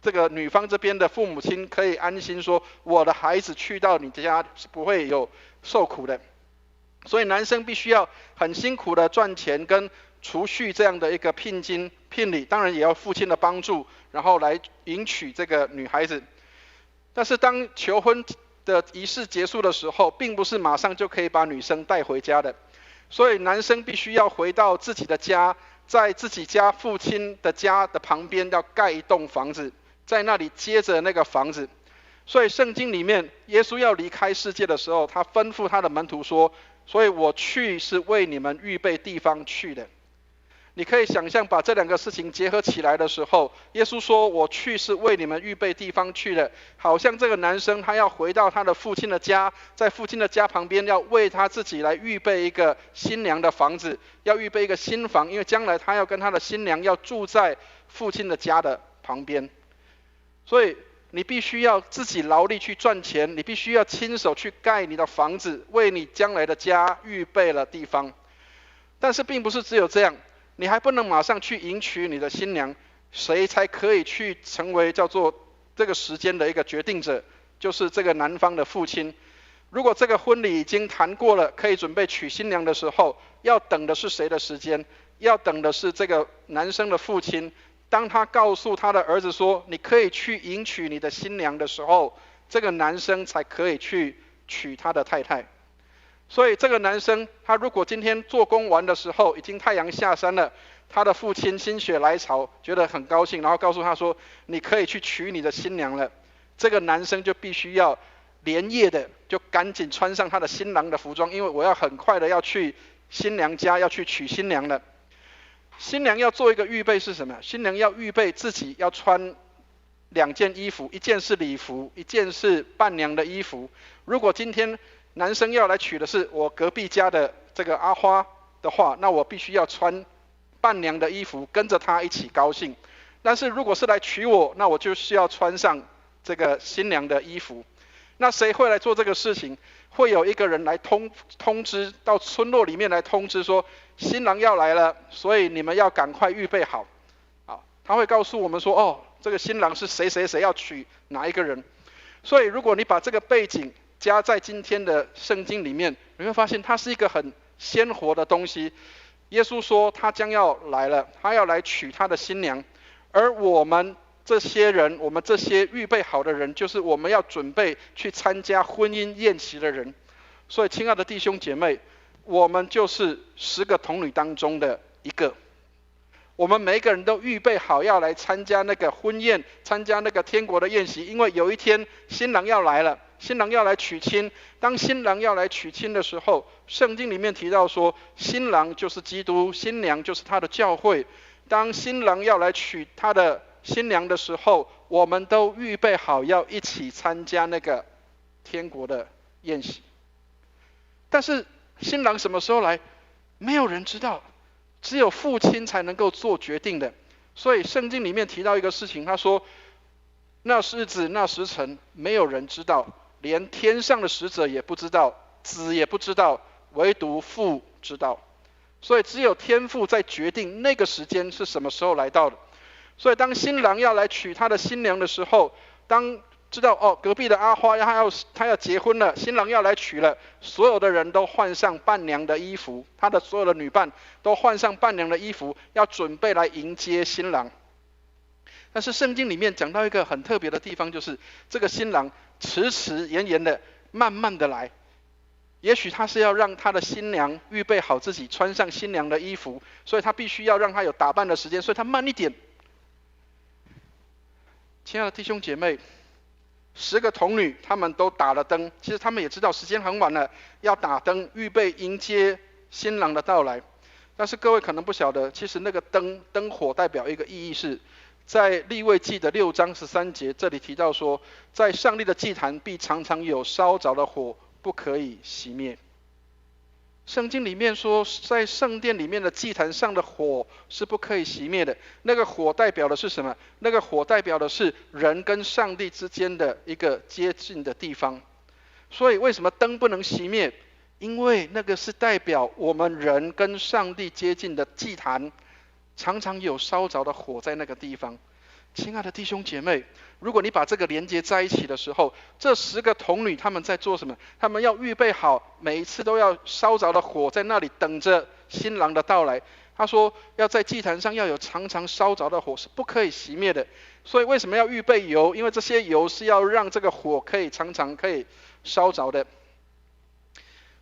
这个女方这边的父母亲可以安心说，我的孩子去到你家是不会有受苦的。所以男生必须要很辛苦的赚钱跟储蓄这样的一个聘金聘礼，当然也要父亲的帮助，然后来迎娶这个女孩子。但是当求婚的仪式结束的时候，并不是马上就可以把女生带回家的，所以男生必须要回到自己的家，在自己家父亲的家的旁边要盖一栋房子，在那里接着那个房子。所以圣经里面耶稣要离开世界的时候，他吩咐他的门徒说，所以我去是为你们预备地方去的。你可以想象把这两个事情结合起来的时候，耶稣说我去是为你们预备地方去的，好像这个男生他要回到他的父亲的家，在父亲的家旁边要为他自己来预备一个新娘的房子，要预备一个新房，因为将来他要跟他的新娘要住在父亲的家的旁边。所以你必须要自己劳力去赚钱，你必须要亲手去盖你的房子，为你将来的家预备了地方。但是并不是只有这样，你还不能马上去迎娶你的新娘，谁才可以去成为叫做这个时间的一个决定者？就是这个男方的父亲。如果这个婚礼已经谈过了，可以准备娶新娘的时候，要等的是谁的时间？要等的是这个男生的父亲。当他告诉他的儿子说你可以去迎娶你的新娘的时候，这个男生才可以去娶他的太太。所以这个男生他如果今天做工完的时候已经太阳下山了，他的父亲心血来潮觉得很高兴，然后告诉他说你可以去娶你的新娘了，这个男生就必须要连夜的就赶紧穿上他的新郎的服装，因为我要很快的要去新娘家要去娶新娘了。新娘要做一个预备是什么？新娘要预备自己要穿2件衣服，一件是礼服，一件是伴娘的衣服。如果今天男生要来娶的是我隔壁家的这个阿花的话，那我必须要穿伴娘的衣服，跟着他一起高兴。但是如果是来娶我，那我就需要穿上这个新娘的衣服。那谁会来做这个事情？会有一个人来通知到村落里面来通知说新郎要来了，所以你们要赶快预备好。他会告诉我们说，这个新郎是谁谁谁要娶哪一个人。所以如果你把这个背景加在今天的圣经里面，你会发现它是一个很鲜活的东西。耶稣说他将要来了，他要来娶他的新娘，而我们这些人，我们这些预备好的人，就是我们要准备去参加婚姻宴席的人。所以亲爱的弟兄姐妹，我们就是10个童女当中的一个，我们每一个人都预备好要来参加那个婚宴，参加那个天国的宴席。因为有一天新郎要来了，新郎要来娶亲。当新郎要来娶亲的时候，圣经里面提到说，新郎就是基督，新娘就是他的教会。当新郎要来娶他的新娘的时候，我们都预备好要一起参加那个天国的宴席。但是新郎什么时候来，没有人知道，只有父亲才能够做决定的。所以圣经里面提到一个事情，他说那日子那时辰没有人知道，连天上的使者也不知道，子也不知道，唯独父知道。所以只有天父在决定那个时间是什么时候来到的。所以当新郎要来娶他的新娘的时候，当知道隔壁的阿花他要结婚了，新郎要来娶了，所有的人都换上伴娘的衣服，他的所有的女伴都换上伴娘的衣服，要准备来迎接新郎。但是圣经里面讲到一个很特别的地方，就是这个新郎迟迟延延的慢慢的来，也许他是要让他的新娘预备好自己穿上新娘的衣服，所以他必须要让他有打扮的时间，所以他慢一点。亲爱的弟兄姐妹，10个童女她们都打了灯，其实她们也知道时间很晚了，要打灯预备迎接新郎的到来。但是各位可能不晓得，其实那个灯火代表一个意义，是在利未记的6章13节，这里提到说，在上帝的祭坛必常常有烧着的火，不可以熄灭。圣经里面说，在圣殿里面的祭坛上的火是不可以熄灭的。那个火代表的是什么？那个火代表的是人跟上帝之间的一个接近的地方。所以为什么灯不能熄灭？因为那个是代表我们人跟上帝接近的祭坛，常常有烧着的火在那个地方。亲爱的弟兄姐妹，如果你把这个连接在一起的时候，这10个童女她们在做什么？她们要预备好，每一次都要烧着的火在那里等着新郎的到来。他说要在祭坛上要有常常烧着的火，是不可以熄灭的。所以为什么要预备油？因为这些油是要让这个火可以常常可以烧着的。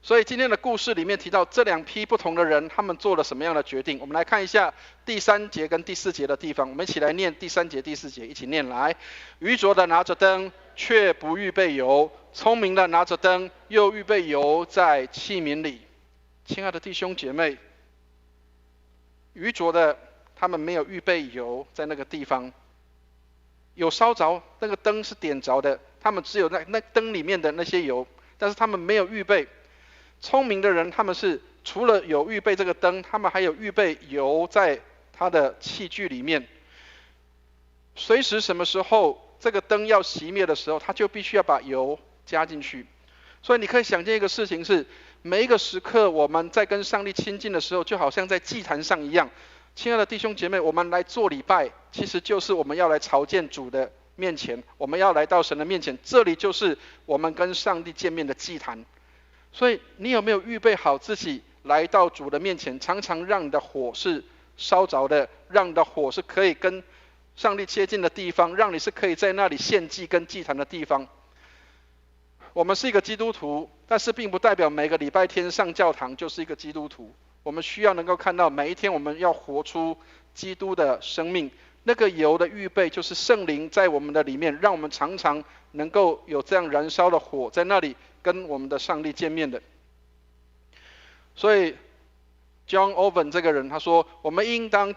所以今天的故事里面提到这2批不同的人，他们做了什么样的决定？我们来看一下第3节跟第4节的地方。我们一起来念第3节、第4节，一起念来。愚拙的拿着灯，却不预备油；聪明的拿着灯，又预备油在器皿里。亲爱的弟兄姐妹，愚拙的他们没有预备油在那个地方，有烧着，那个灯是点着的，他们只有那灯里面的那些油，但是他们没有预备。聪明的人，他们是除了有预备这个灯，他们还有预备油在他的器具里面。随时什么时候这个灯要熄灭的时候，他就必须要把油加进去。所以你可以想见一个事情是，每一个时刻我们在跟上帝亲近的时候，就好像在祭坛上一样。亲爱的弟兄姐妹，我们来做礼拜，其实就是我们要来朝见主的面前，我们要来到神的面前，这里就是我们跟上帝见面的祭坛。所以你有没有预备好自己来到主的面前，常常让你的火是烧着的，让你的火是可以跟上帝接近的地方，让你是可以在那里献祭跟祭坛的地方。我们是一个基督徒，但是并不代表每个礼拜天上教堂就是一个基督徒。我们需要能够看到每一天我们要活出基督的生命。那个油的预备就是圣灵在我们的里面，让我们常常能够有这样燃烧的火，在那里跟我们的上帝见面的。所以 John Owen 这个人他说，我们应当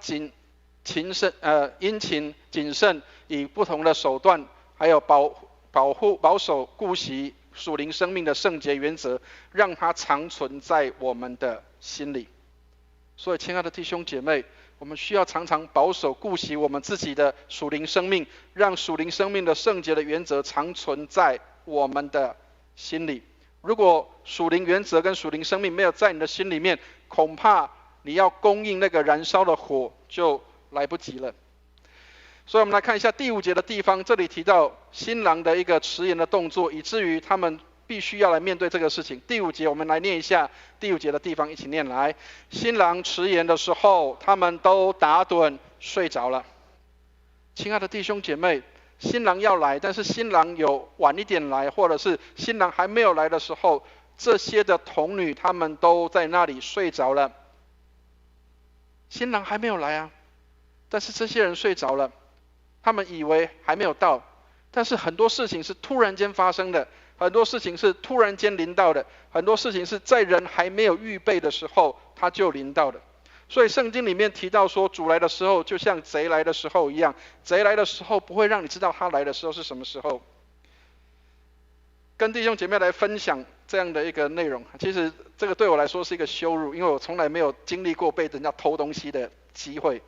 殷勤谨慎，以不同的手段，还有保守顾惜属灵生命的圣洁原则，让它长存在我们的心里。所以亲爱的弟兄姐妹，我们需要常常保守顾惜我们自己的属灵生命，让属灵生命的圣洁的原则长存在我们的心里。如果属灵原则跟属灵生命没有在你的心里面，恐怕你要供应那个燃烧的火就来不及了。所以我们来看一下第5节的地方，这里提到新郎的一个迟延的动作，以至于他们必须要来面对这个事情。第5节我们来念一下第5节的地方，一起念来。新郎迟延的时候，他们都打盹睡着了。亲爱的弟兄姐妹，新郎要来，但是新郎有晚一点来，或者是新郎还没有来的时候，这些的童女他们都在那里睡着了。新郎还没有来啊，但是这些人睡着了，他们以为还没有到，但是很多事情是突然间发生的，很多事情是突然间临到的，很多事情是在人还没有预备的时候他就临到的。所以圣经里面提到说，主来的时候就像贼来的时候一样，贼来的时候不会让你知道他来的时候是什么时候。跟弟兄姐妹来分享这样的一个内容，其实这个对我来说是一个羞辱，因为我从来没有经历过被人家偷东西的机会。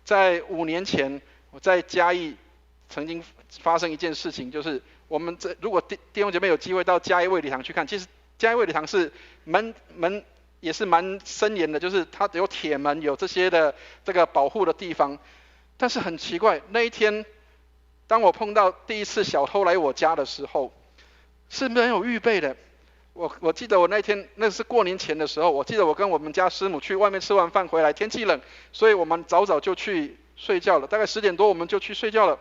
在5年前，我在嘉义曾经发生一件事情，就是我们如果弟兄姐妹有机会到嘉义卫理堂去看，其实嘉义卫理堂是门也是蛮森严的，就是它有铁门，有这些的这个保护的地方。但是很奇怪，那一天当我碰到第一次小偷来我家的时候，是没有预备的。我记得我那天，那是过年前的时候，我记得我跟我们家师母去外面吃完饭回来，天气冷，所以我们早早就去睡觉了，大概10点多我们就去睡觉了。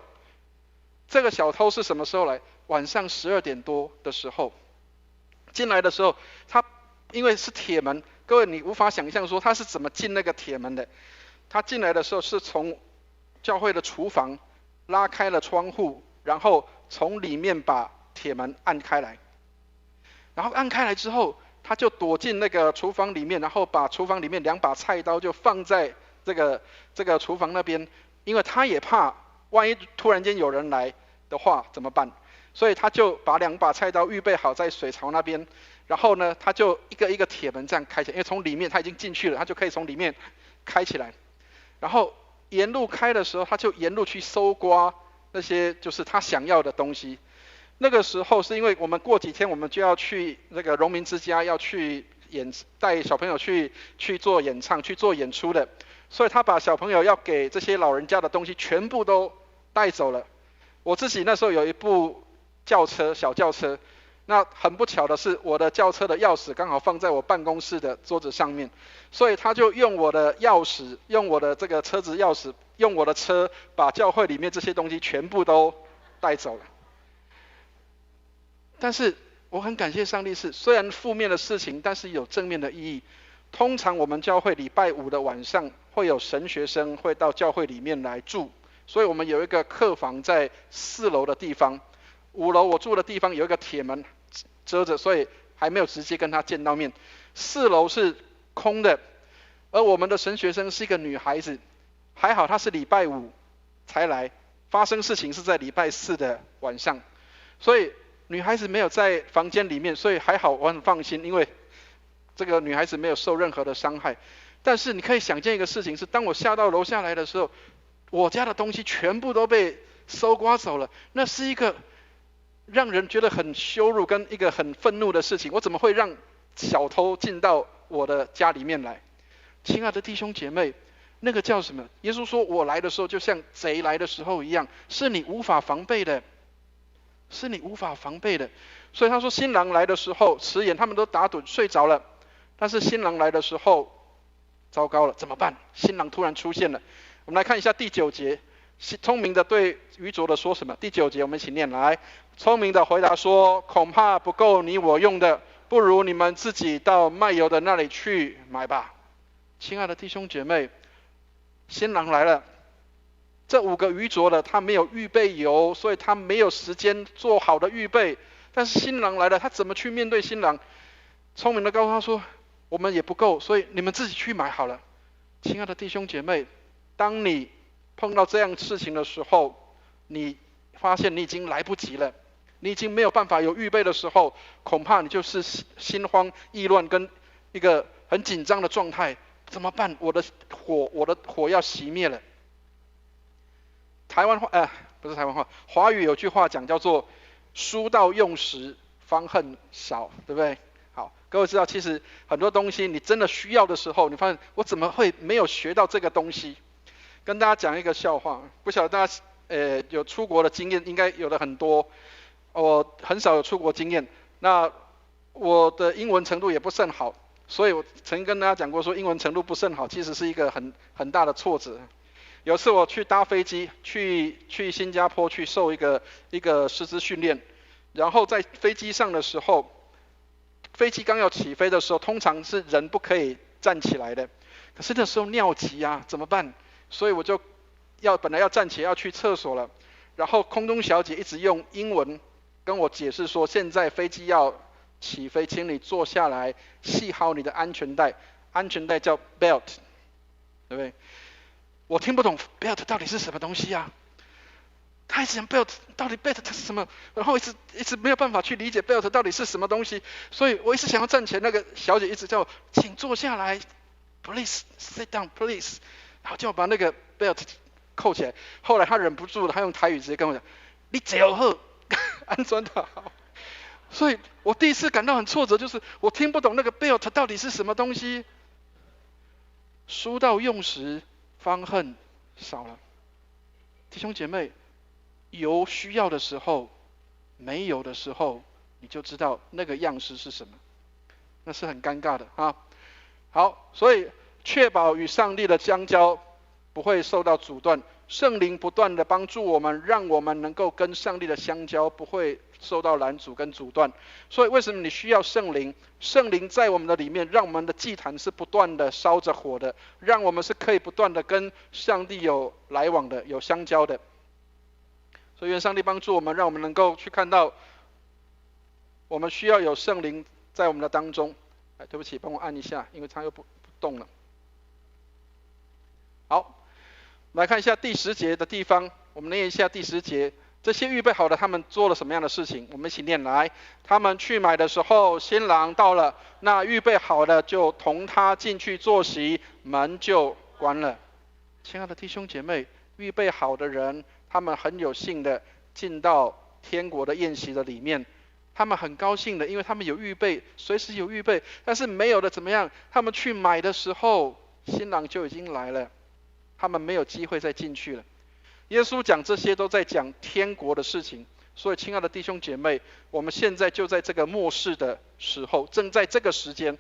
这个小偷是什么时候来？晚上12点多的时候进来的时候，他因为是铁门，各位你无法想象说他是怎么进那个铁门的。他进来的时候是从教会的厨房拉开了窗户，然后从里面把铁门按开来，然后按开来之后，他就躲进那个厨房里面，然后把厨房里面2把菜刀就放在这个厨房那边，因为他也怕万一突然间有人来的话怎么办，所以他就把2把菜刀预备好在水槽那边，然后呢他就一个一个铁门这样开起来，因为从里面他已经进去了，他就可以从里面开起来，然后沿路开的时候，他就沿路去搜刮那些就是他想要的东西。那个时候是因为我们过几天我们就要去那个荣民之家，要去带小朋友去做演唱，去做演出的，所以他把小朋友要给这些老人家的东西全部都带走了。我自己那时候有一部轿车，小轿车，那很不巧的是我的轿车的钥匙刚好放在我办公室的桌子上面，所以他就用我的钥匙，用我的这个车子钥匙，用我的车把教会里面这些东西全部都带走了。但是我很感谢上帝是，虽然负面的事情，但是有正面的意义。通常我们教会礼拜5的晚上会有神学生会到教会里面来住，所以我们有一个客房在4楼的地方，5楼我住的地方有一个铁门遮着，所以还没有直接跟他见到面。4楼是空的，而我们的神学生是一个女孩子，还好她是礼拜5才来，发生事情是在礼拜4的晚上，所以女孩子没有在房间里面，所以还好，我很放心，因为这个女孩子没有受任何的伤害。但是你可以想见一个事情是，当我下到楼下来的时候，我家的东西全部都被搜刮走了，那是一个让人觉得很羞辱跟一个很愤怒的事情。我怎么会让小偷进到我的家里面来？亲爱的弟兄姐妹，那个叫什么？耶稣说我来的时候就像贼来的时候一样，是你无法防备的，是你无法防备的。所以他说新郎来的时候迟延，他们都打盹睡着了，但是新郎来的时候糟糕了，怎么办？新郎突然出现了。我们来看一下第9节，聪明的对愚拙的说什么？第9节我们一起念来。聪明的回答说，恐怕不够你我用的，不如你们自己到卖油的那里去买吧。亲爱的弟兄姐妹，新郎来了，这5个愚拙的他没有预备油，所以他没有时间做好的预备。但是新郎来了，他怎么去面对新郎？聪明的告诉他说，我们也不够，所以你们自己去买好了。亲爱的弟兄姐妹，当你碰到这样事情的时候，你发现你已经来不及了，你已经没有办法有预备的时候，恐怕你就是心慌意乱跟一个很紧张的状态。怎么办？我的火要熄灭了。台湾话不是台湾话，华语有句话讲叫做书到用时方恨少，对不对？好，各位知道其实很多东西你真的需要的时候，你发现我怎么会没有学到这个东西？跟大家讲一个笑话，不晓得大家有出国的经验，应该有的很多。我很少有出国经验，那我的英文程度也不甚好，所以我曾经跟大家讲过，说英文程度不甚好，其实是一个很大的挫折。有次我去搭飞机，去新加坡去受一个师资训练，然后在飞机上的时候，飞机刚要起飞的时候，通常是人不可以站起来的，可是那时候尿急啊，怎么办？所以我就本来要站起来要去厕所了，然后空中小姐一直用英文跟我解释说，现在飞机要起飞，请你坐下来，系好你的安全带，安全带叫 belt， 对不对？我听不懂 belt 到底是什么东西啊？他一直讲 belt 到底 belt 是什么，然后一直没有办法去理解 belt 到底是什么东西，所以我一直想要站起来，那个小姐一直叫我请坐下来 ，please sit down please， 然后叫我把那个 belt 扣起来。后来他忍不住了，他用台语直接跟我讲：“你坐好，安全的好。”所以我第一次感到很挫折，就是我听不懂那个 belt 到底是什么东西。书到用时方恨少了，弟兄姐妹，有需要的时候，没有的时候，你就知道那个样式是什么，那是很尴尬的啊。好，所以确保与上帝的相交不会受到阻断，圣灵不断的帮助我们，让我们能够跟上帝的相交不会受到拦阻跟阻断。所以为什么你需要圣灵？圣灵在我们的里面，让我们的祭坛是不断的烧着火的，让我们是可以不断的跟上帝有来往的，有相交的。所以愿上帝帮助我们，让我们能够去看到，我们需要有圣灵在我们的当中。对不起，帮我按一下，因为它又不动了。好，我们来看一下第10节的地方，我们念一下第10节。这些预备好的，他们做了什么样的事情？我们一起念来。他们去买的时候，新郎到了，那预备好的就同他进去坐席，门就关了。亲爱的弟兄姐妹，预备好的人，他们很有幸的进到天国的宴席的里面，他们很高兴的，因为他们有预备，随时有预备。但是没有的怎么样？他们去买的时候，新郎就已经来了，他们没有机会再进去了。耶稣讲这些都在讲天国的事情，所以亲爱的弟兄姐妹，我们现在就在这个末世的时候，正在这个时间，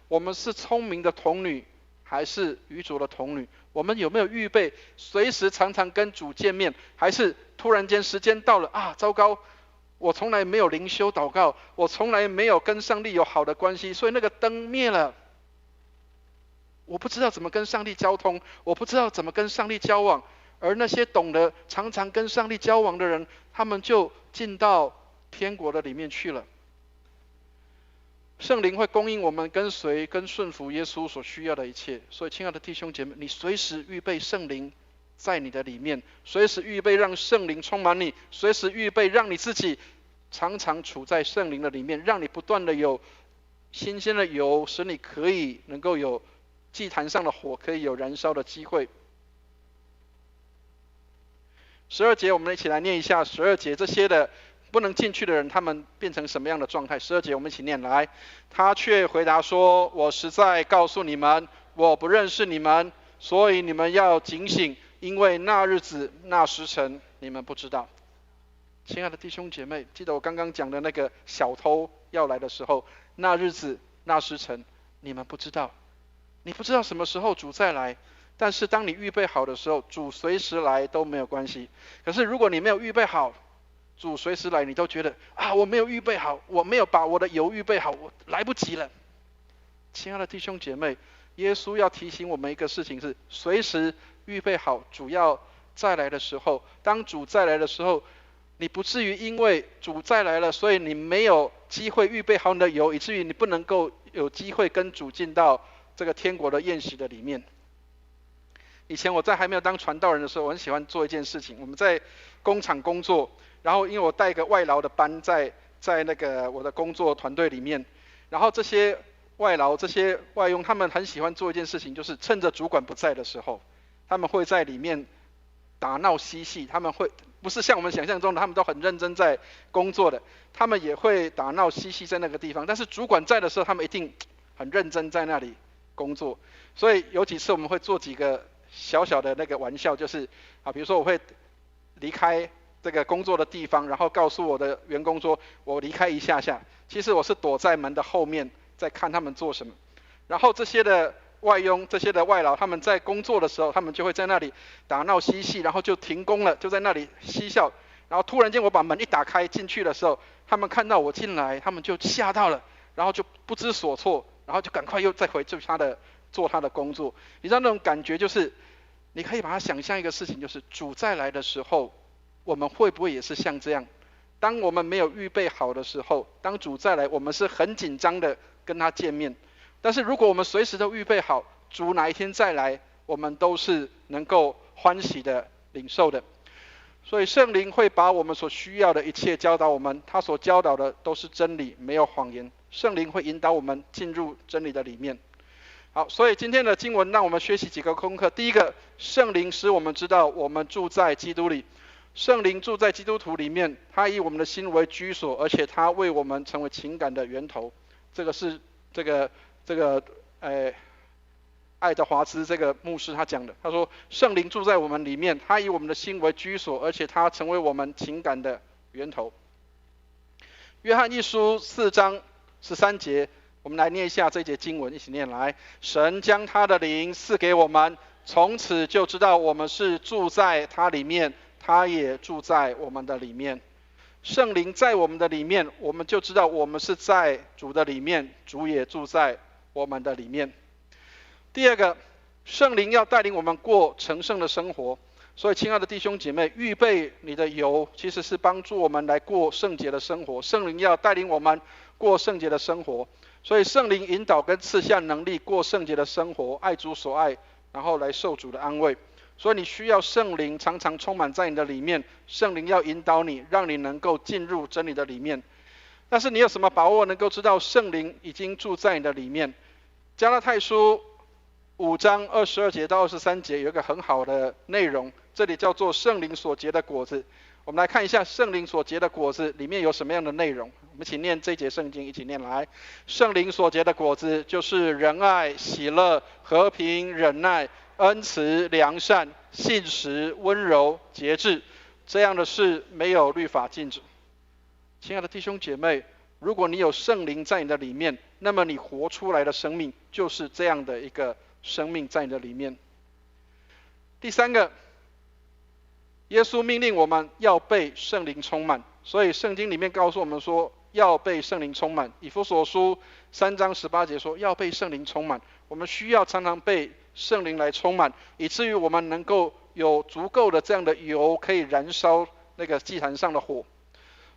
我们是聪明的童女还是愚拙的童女？我们有没有预备随时常常跟主见面，还是突然间时间到了啊，糟糕，我从来没有灵修祷告，我从来没有跟上帝有好的关系，所以那个灯灭了，我不知道怎么跟上帝交通，我不知道怎么跟上帝交往。而那些懂得常常跟上帝交往的人，他们就进到天国的里面去了。圣灵会供应我们跟随跟顺服耶稣所需要的一切。所以亲爱的弟兄姐妹，你随时预备圣灵在你的里面，随时预备让圣灵充满你，随时预备让你自己常常处在圣灵的里面，让你不断的有新鲜的油，使你可以能够有祭坛上的火，可以有燃烧的机会。12节我们一起来念一下12节，这些的不能进去的人，他们变成什么样的状态？12节我们一起念来。他却回答说：我实在告诉你们，我不认识你们，所以你们要警醒，因为那日子那时辰你们不知道。亲爱的弟兄姐妹，记得我刚刚讲的那个小偷要来的时候，那日子那时辰你们不知道，你不知道什么时候主再来。但是当你预备好的时候，主随时来都没有关系。可是如果你没有预备好，主随时来，你都觉得啊，我没有预备好，我没有把我的油预备好，我来不及了。亲爱的弟兄姐妹，耶稣要提醒我们一个事情是，随时预备好主要再来的时候。当主再来的时候，你不至于因为主再来了，所以你没有机会预备好你的油，以至于你不能够有机会跟主进到这个天国的宴席的里面。以前我在还没有当传道人的时候，我很喜欢做一件事情。我们在工厂工作，然后因为我带一个外劳的班在那个我的工作团队里面，然后这些外劳、这些外佣，他们很喜欢做一件事情，就是趁着主管不在的时候，他们会在里面打闹嬉戏。他们会不是像我们想象中的，他们都很认真在工作的，他们也会打闹嬉戏在那个地方。但是主管在的时候，他们一定很认真在那里工作。所以有几次我们会做几个小小的那个玩笑，就是比如说我会离开这个工作的地方，然后告诉我的员工说我离开一下下，其实我是躲在门的后面在看他们做什么。然后这些的外佣、这些的外劳，他们在工作的时候，他们就会在那里打闹嬉戏，然后就停工了，就在那里嬉笑。然后突然间我把门一打开进去的时候，他们看到我进来，他们就吓到了，然后就不知所措，然后就赶快又再回去做他的工作。你知道那种感觉就是，你可以把它想象一个事情，就是主再来的时候，我们会不会也是像这样？当我们没有预备好的时候，当主再来，我们是很紧张的跟他见面。但是如果我们随时都预备好，主哪一天再来，我们都是能够欢喜的领受的。所以圣灵会把我们所需要的一切教导我们，他所教导的都是真理，没有谎言。圣灵会引导我们进入真理的里面。好，所以今天的经文让我们学习几个功课。第一个，圣灵使我们知道我们住在基督里。圣灵住在基督徒里面，他以我们的心为居所，而且他为我们成为情感的源头。这个是爱德华兹这个牧师他讲的，他说圣灵住在我们里面，他以我们的心为居所，而且他成为我们情感的源头。约翰一书4章13节，我们来念一下这节经文，一起念来。神将他的灵赐给我们，从此就知道我们是住在他里面，他也住在我们的里面。圣灵在我们的里面，我们就知道我们是在主的里面，主也住在我们的里面。第二个，圣灵要带领我们过成圣的生活。所以亲爱的弟兄姐妹，预备你的油其实是帮助我们来过圣洁的生活。圣灵要带领我们过圣洁的生活，所以圣灵引导跟赐下能力过圣洁的生活，爱主所爱，然后来受主的安慰。所以你需要圣灵常常充满在你的里面，圣灵要引导你，让你能够进入真理的里面。但是你有什么把握能够知道圣灵已经住在你的里面？加拉太书5章22节到23节有一个很好的内容，这里叫做圣灵所结的果子。我们来看一下圣灵所结的果子里面有什么样的内容。我们一起念这节圣经，一起念来。圣灵所结的果子就是仁爱、喜乐、和平、忍耐、恩慈、良善、信实、温柔、节制，这样的事没有律法禁止。亲爱的弟兄姐妹，如果你有圣灵在你的里面，那么你活出来的生命就是这样的一个生命在你的里面。第三个，耶稣命令我们要被圣灵充满，所以圣经里面告诉我们说要被圣灵充满。以弗所书3章18节说要被圣灵充满，我们需要常常被圣灵来充满，以至于我们能够有足够的这样的油可以燃烧那个祭坛上的火。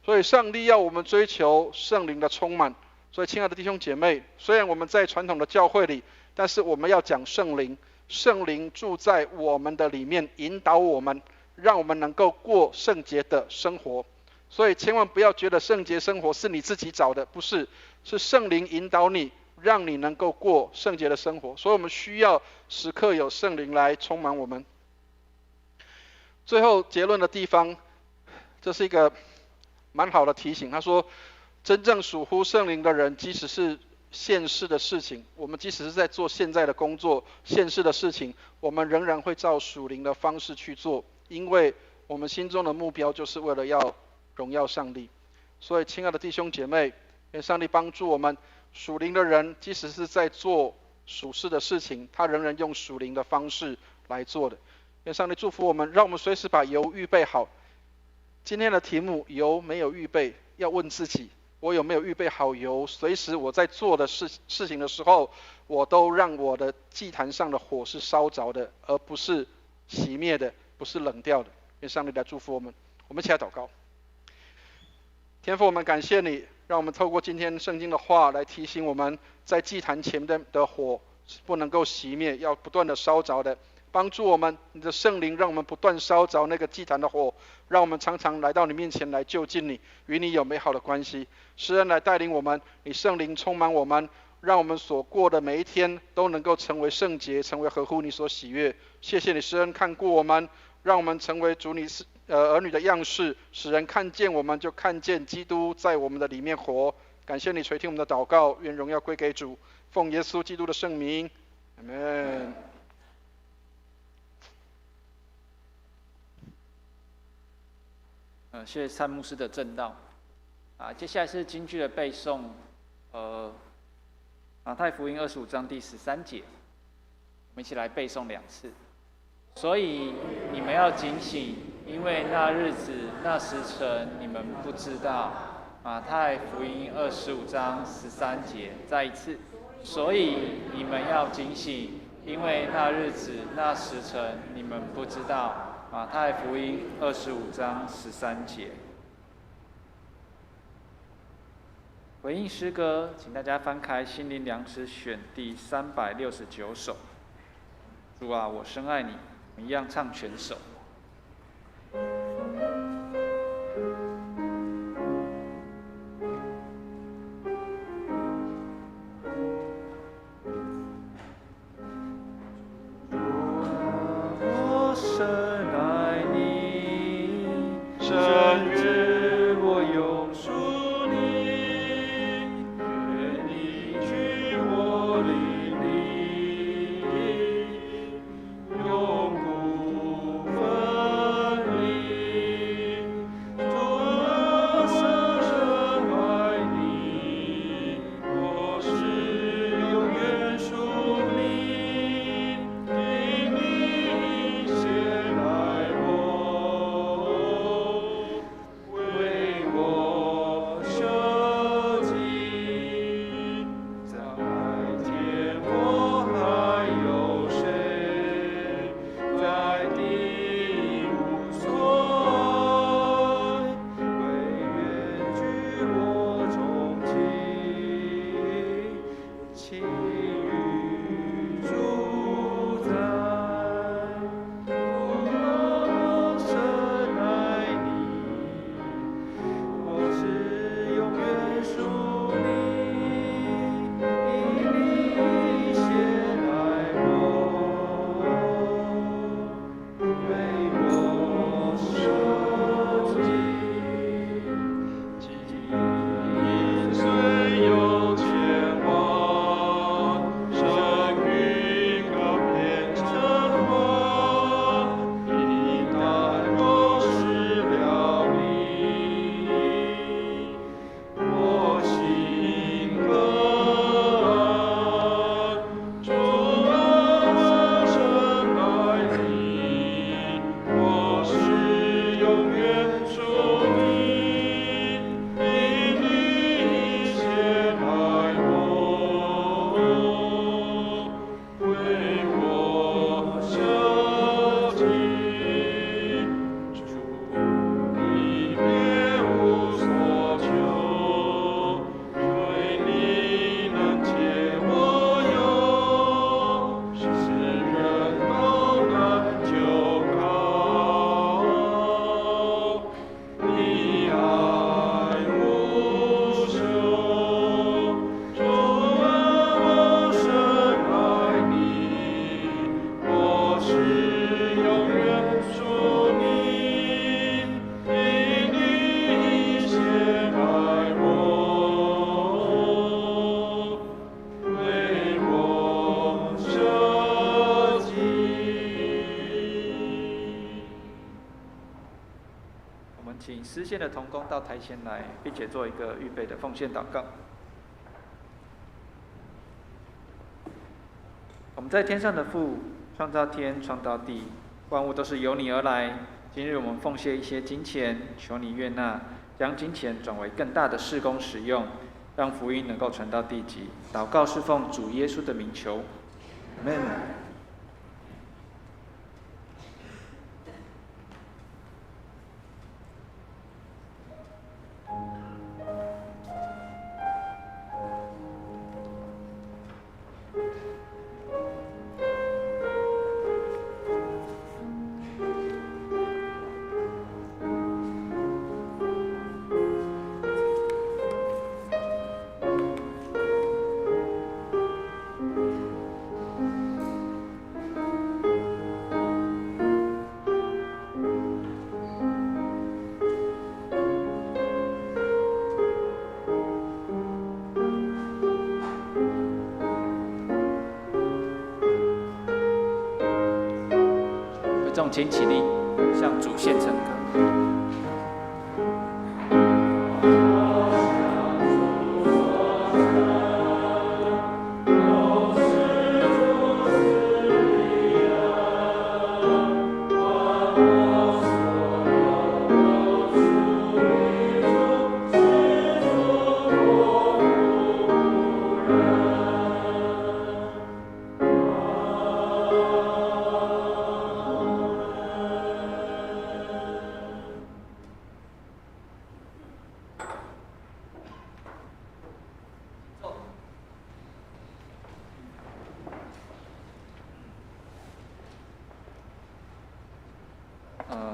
所以上帝要我们追求圣灵的充满。所以亲爱的弟兄姐妹，虽然我们在传统的教会里，但是我们要讲圣灵，圣灵住在我们的里面，引导我们，让我们能够过圣洁的生活。所以千万不要觉得圣洁生活是你自己找的，不是，是圣灵引导你，让你能够过圣洁的生活。所以我们需要时刻有圣灵来充满我们。最后结论的地方，这是一个蛮好的提醒。他说真正属乎圣灵的人，即使是现世的事情，我们即使是在做现在的工作，现世的事情，我们仍然会照属灵的方式去做，因为我们心中的目标就是为了要荣耀上帝。所以亲爱的弟兄姐妹，愿上帝帮助我们，属灵的人即使是在做属世的事情，他仍然用属灵的方式来做的。愿上帝祝福我们，让我们随时把油预备好。今天的题目油没有预备，要问自己，我有没有预备好油？随时我在做的事情的时候，我都让我的祭坛上的火是烧着的，而不是熄灭的，不是冷掉的。愿上帝来祝福我们。我们一起来祷告。天父，我们感谢你，让我们透过今天圣经的话来提醒我们，在祭坛前的火是不能够熄灭，要不断的烧着的。帮助我们，你的圣灵让我们不断烧着那个祭坛的火，让我们常常来到你面前来就近你，与你有美好的关系。施恩来带领我们，你圣灵充满我们，让我们所过的每一天都能够成为圣洁，成为合乎你所喜悦。谢谢你施恩看顾我们，让我们成为主你儿女的样式，使人看见我们就看见基督在我们的里面活。感谢你垂听我们的祷告，愿荣耀归给主，奉耶稣基督的圣名，阿们。谢谢蔡牧师的证道。接下来是金句的背诵，马太福音25章第13节，我们一起来背诵2次。所以你们要警醒，因为那日子、那时辰你们不知道。马太福音25章13节，再一次。所以你们要警醒，因为那日子、那时辰你们不知道。马太福音25章13节。回应诗歌，请大家翻开《心灵粮食选》第369首。主啊，我深爱你，我们一样唱全首。请诗线的同工到台前来，并且做一个预备的奉献祷告。我们在天上的父，创造天，创造地，万物都是由你而来。今日我们奉献一些金钱，求你悦纳，将金钱转为更大的事工使用，让福音能够传到地极。祷告是奉主耶稣的名求，阿们。众请起立，向主献成歌。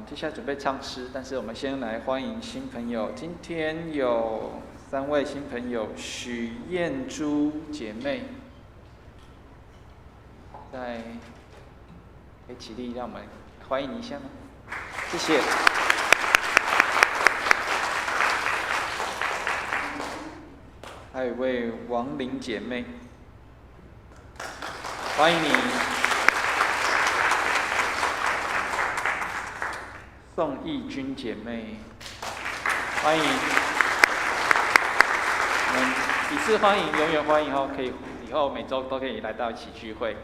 接下来准备唱诗，但是我们先来欢迎新朋友。今天有3位新朋友，许燕珠姐妹，可以起立，让我们欢迎一下吗？谢谢。还有一位王玲姐妹，欢迎你。宋义君姐妹，欢迎。我们几次欢迎，永远欢迎哦！可以以后每周都可以来到一起聚会。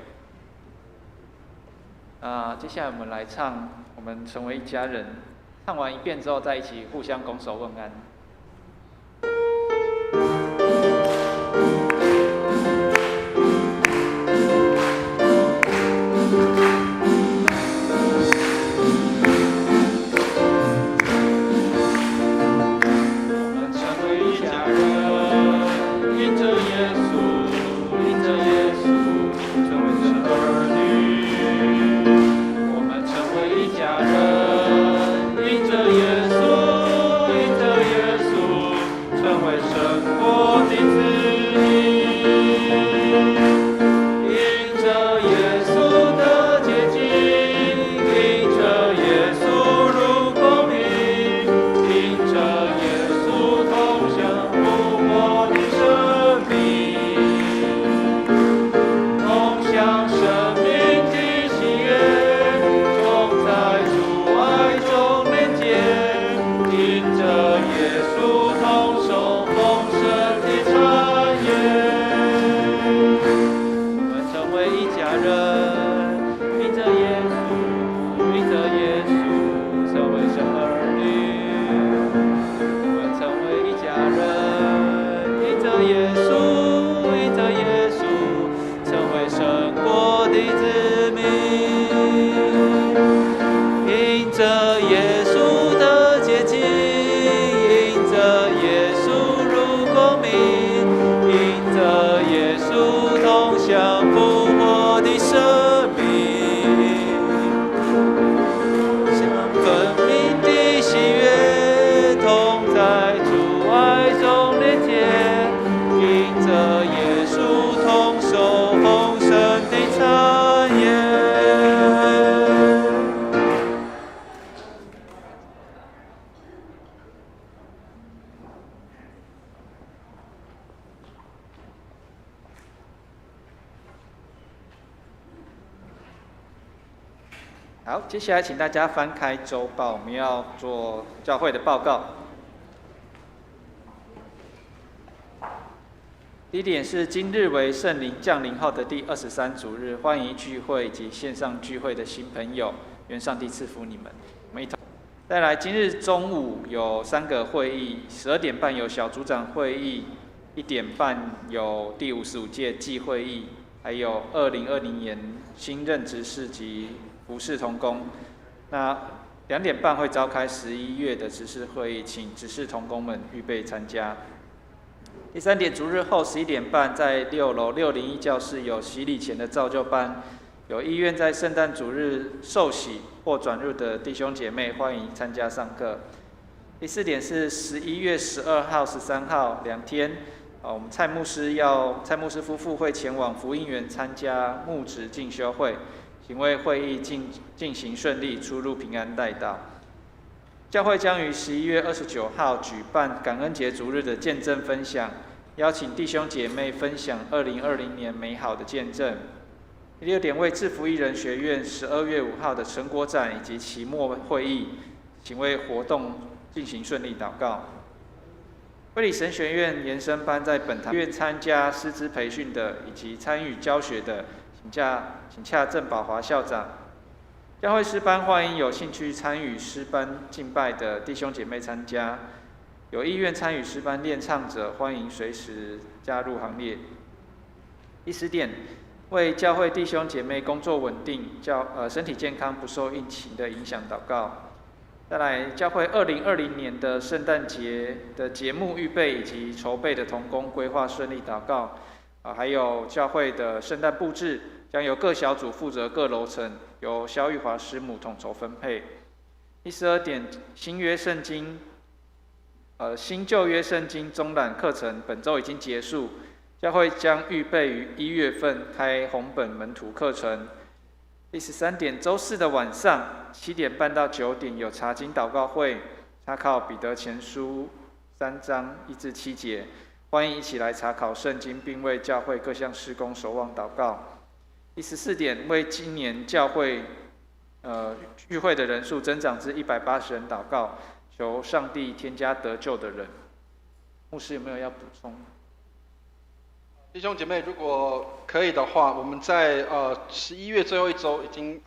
接下来我们来唱《我们成为一家人》，唱完一遍之后，再一起互相拱手问安。好，接下来请大家翻开周报，我们要做教会的报告。第一点是今日为圣灵降临后的第23主日，欢迎聚会以及线上聚会的新朋友，愿上帝赐福你们。我们一同再来，今日中午有3个会议，12点半有小组长会议，1点半有第55届季会议，还有2020年新任执事及服事同工。那2点半会召开11月的执事会议，请执事同工们预备参加。第3点，逐日后11点半在6楼601教室有洗礼前的造就班，有意愿在圣诞主日受洗或转入的弟兄姐妹，欢迎参加上课。第4点是11月12号、13号2天，我们蔡牧师夫妇会前往福音园参加牧职进修会，请为会议进行顺利，出入平安带到。教会将于11月29号举办感恩节逐日的见证分享，邀请弟兄姐妹分享2020年美好的见证。第6点，为制服艺人学院12月5号的成果展以及期末会议，请为活动进行顺利祷告。卫理神学院延伸班在本堂院参加师资培训的以及参与教学的，请洽郑宝华校长。教会诗班欢迎有兴趣参与诗班敬拜的弟兄姐妹参加，有意愿参与诗班练唱者，欢迎随时加入行列。第10点，为教会弟兄姐妹工作稳定、身体健康不受疫情的影响祷告。再来，教会2020年的圣诞节的节目预备以及筹备的同工规划顺利祷告。还有教会的圣诞布置将由各小组负责各楼层，由萧玉华师母统筹分配。第第12点，新约圣经，新旧约圣经中览课程本周已经结束，教会将预备于1月份开红本门徒课程。第13点，周四的晚上7点半到9点有查经祷告会，查考彼得前书3章1至7节，欢迎一起来查考圣经，并为教会各项事工守望祷告。第14点，为今年教会聚会的人数增长至180人祷告，求上帝添加得救的人。牧师有没有要补充？弟兄姐妹，如果可以的话，我们在11月最后一周已经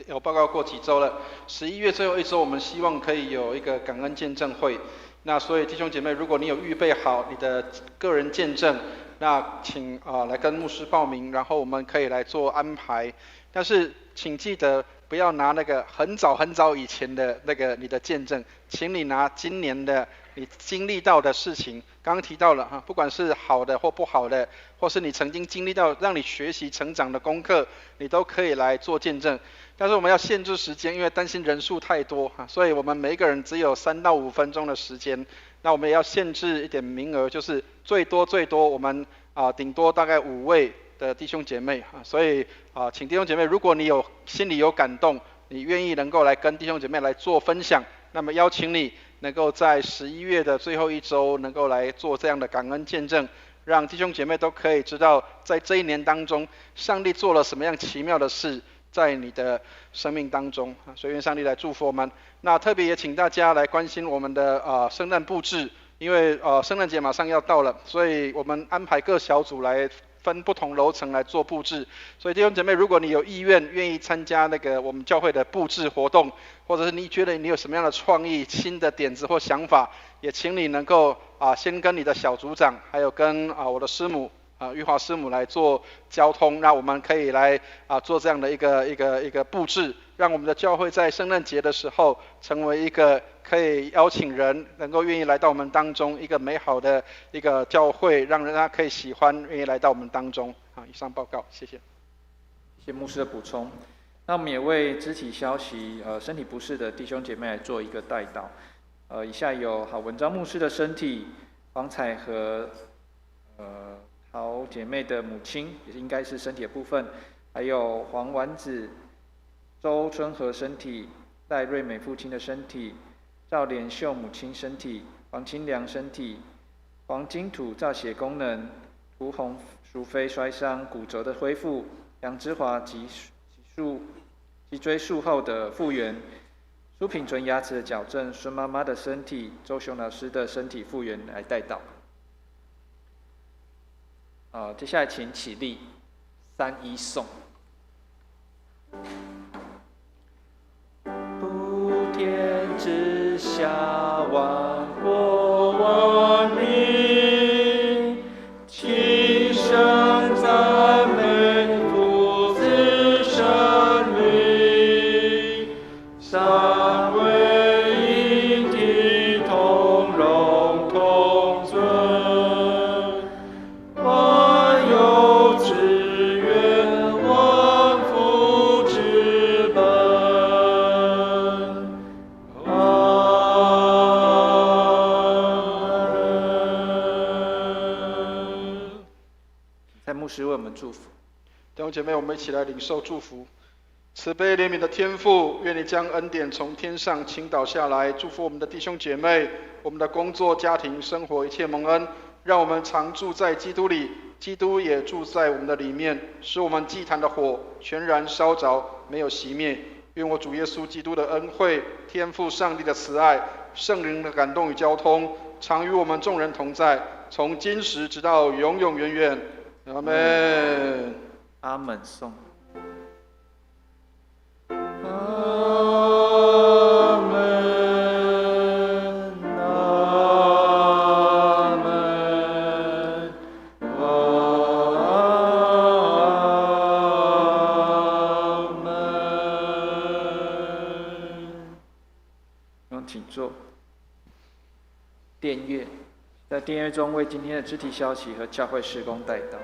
有报告过几周了。11月最后一周，我们希望可以有一个感恩见证会。那所以弟兄姐妹，如果你有预备好你的个人见证，那请来跟牧师报名，然后我们可以来做安排。但是请记得不要拿那个很早很早以前的那个你的见证，请你拿今年的你经历到的事情，刚刚提到了哈，不管是好的或不好的，或是你曾经经历到让你学习成长的功课，你都可以来做见证。但是我们要限制时间，因为担心人数太多哈，所以我们每一个人只有3到5分钟的时间。那我们也要限制一点名额，就是最多我们顶多大概5位的弟兄姐妹啊，所以请弟兄姐妹，如果你心里有感动，你愿意能够来跟弟兄姐妹来做分享，那么邀请你能够在11月的最后一周能够来做这样的感恩见证，让弟兄姐妹都可以知道，在这一年当中，上帝做了什么样奇妙的事在你的生命当中啊，所以愿上帝来祝福我们。那特别也请大家来关心我们的圣诞布置，因为圣诞节马上要到了，所以我们安排各小组来分不同楼层来做布置。所以弟兄姐妹，如果你有意愿愿意参加那个我们教会的布置活动，或者是你觉得你有什么样的创意、新的点子或想法，也请你能够先跟你的小组长，还有跟我的师母玉华师母来做交通，那我们可以来做这样的一个布置，让我们的教会在圣诞节的时候成为一个可以邀请人能够愿意来到我们当中一个美好的一个教会，让人家可以喜欢愿意来到我们当中。以上报告，谢谢。谢谢牧师的补充。那我们也为肢体消息身体不适的弟兄姐妹来做一个代祷。以下有郝文章牧师的身体，黄彩和郝姐妹的母亲，也应该是身体的部分，还有黄丸子、周春和身体，赖瑞美父亲的身体，赵连秀母亲身体，黄清良身体，黄金土造血功能，涂红淑妃摔伤骨折的恢复，杨之华脊椎术后的复原，苏品纯牙齿的矫正，孙妈妈的身体，周雄老师的身体复原来代祷。接下来请起立，3-1颂。普天之下，万国万民，齐声赞美父子生灵，三位一体，同荣同尊。牧师为我们祝福。弟兄姐妹，我们一起来领受祝福。慈悲怜悯的天父，愿你将恩典从天上倾倒下来，祝福我们的弟兄姐妹，我们的工作、家庭、生活一切蒙恩，让我们常住在基督里，基督也住在我们的里面，使我们祭坛的火全然烧着，没有熄灭。愿我主耶稣基督的恩惠、天父上帝的慈爱、圣灵的感动与交通，常与我们众人同在，从今时直到永永远远。阿们。阿们颂。阿门，阿门，阿门。请坐。殿乐，在殿乐中为今天的肢体消息和教会事工代祷。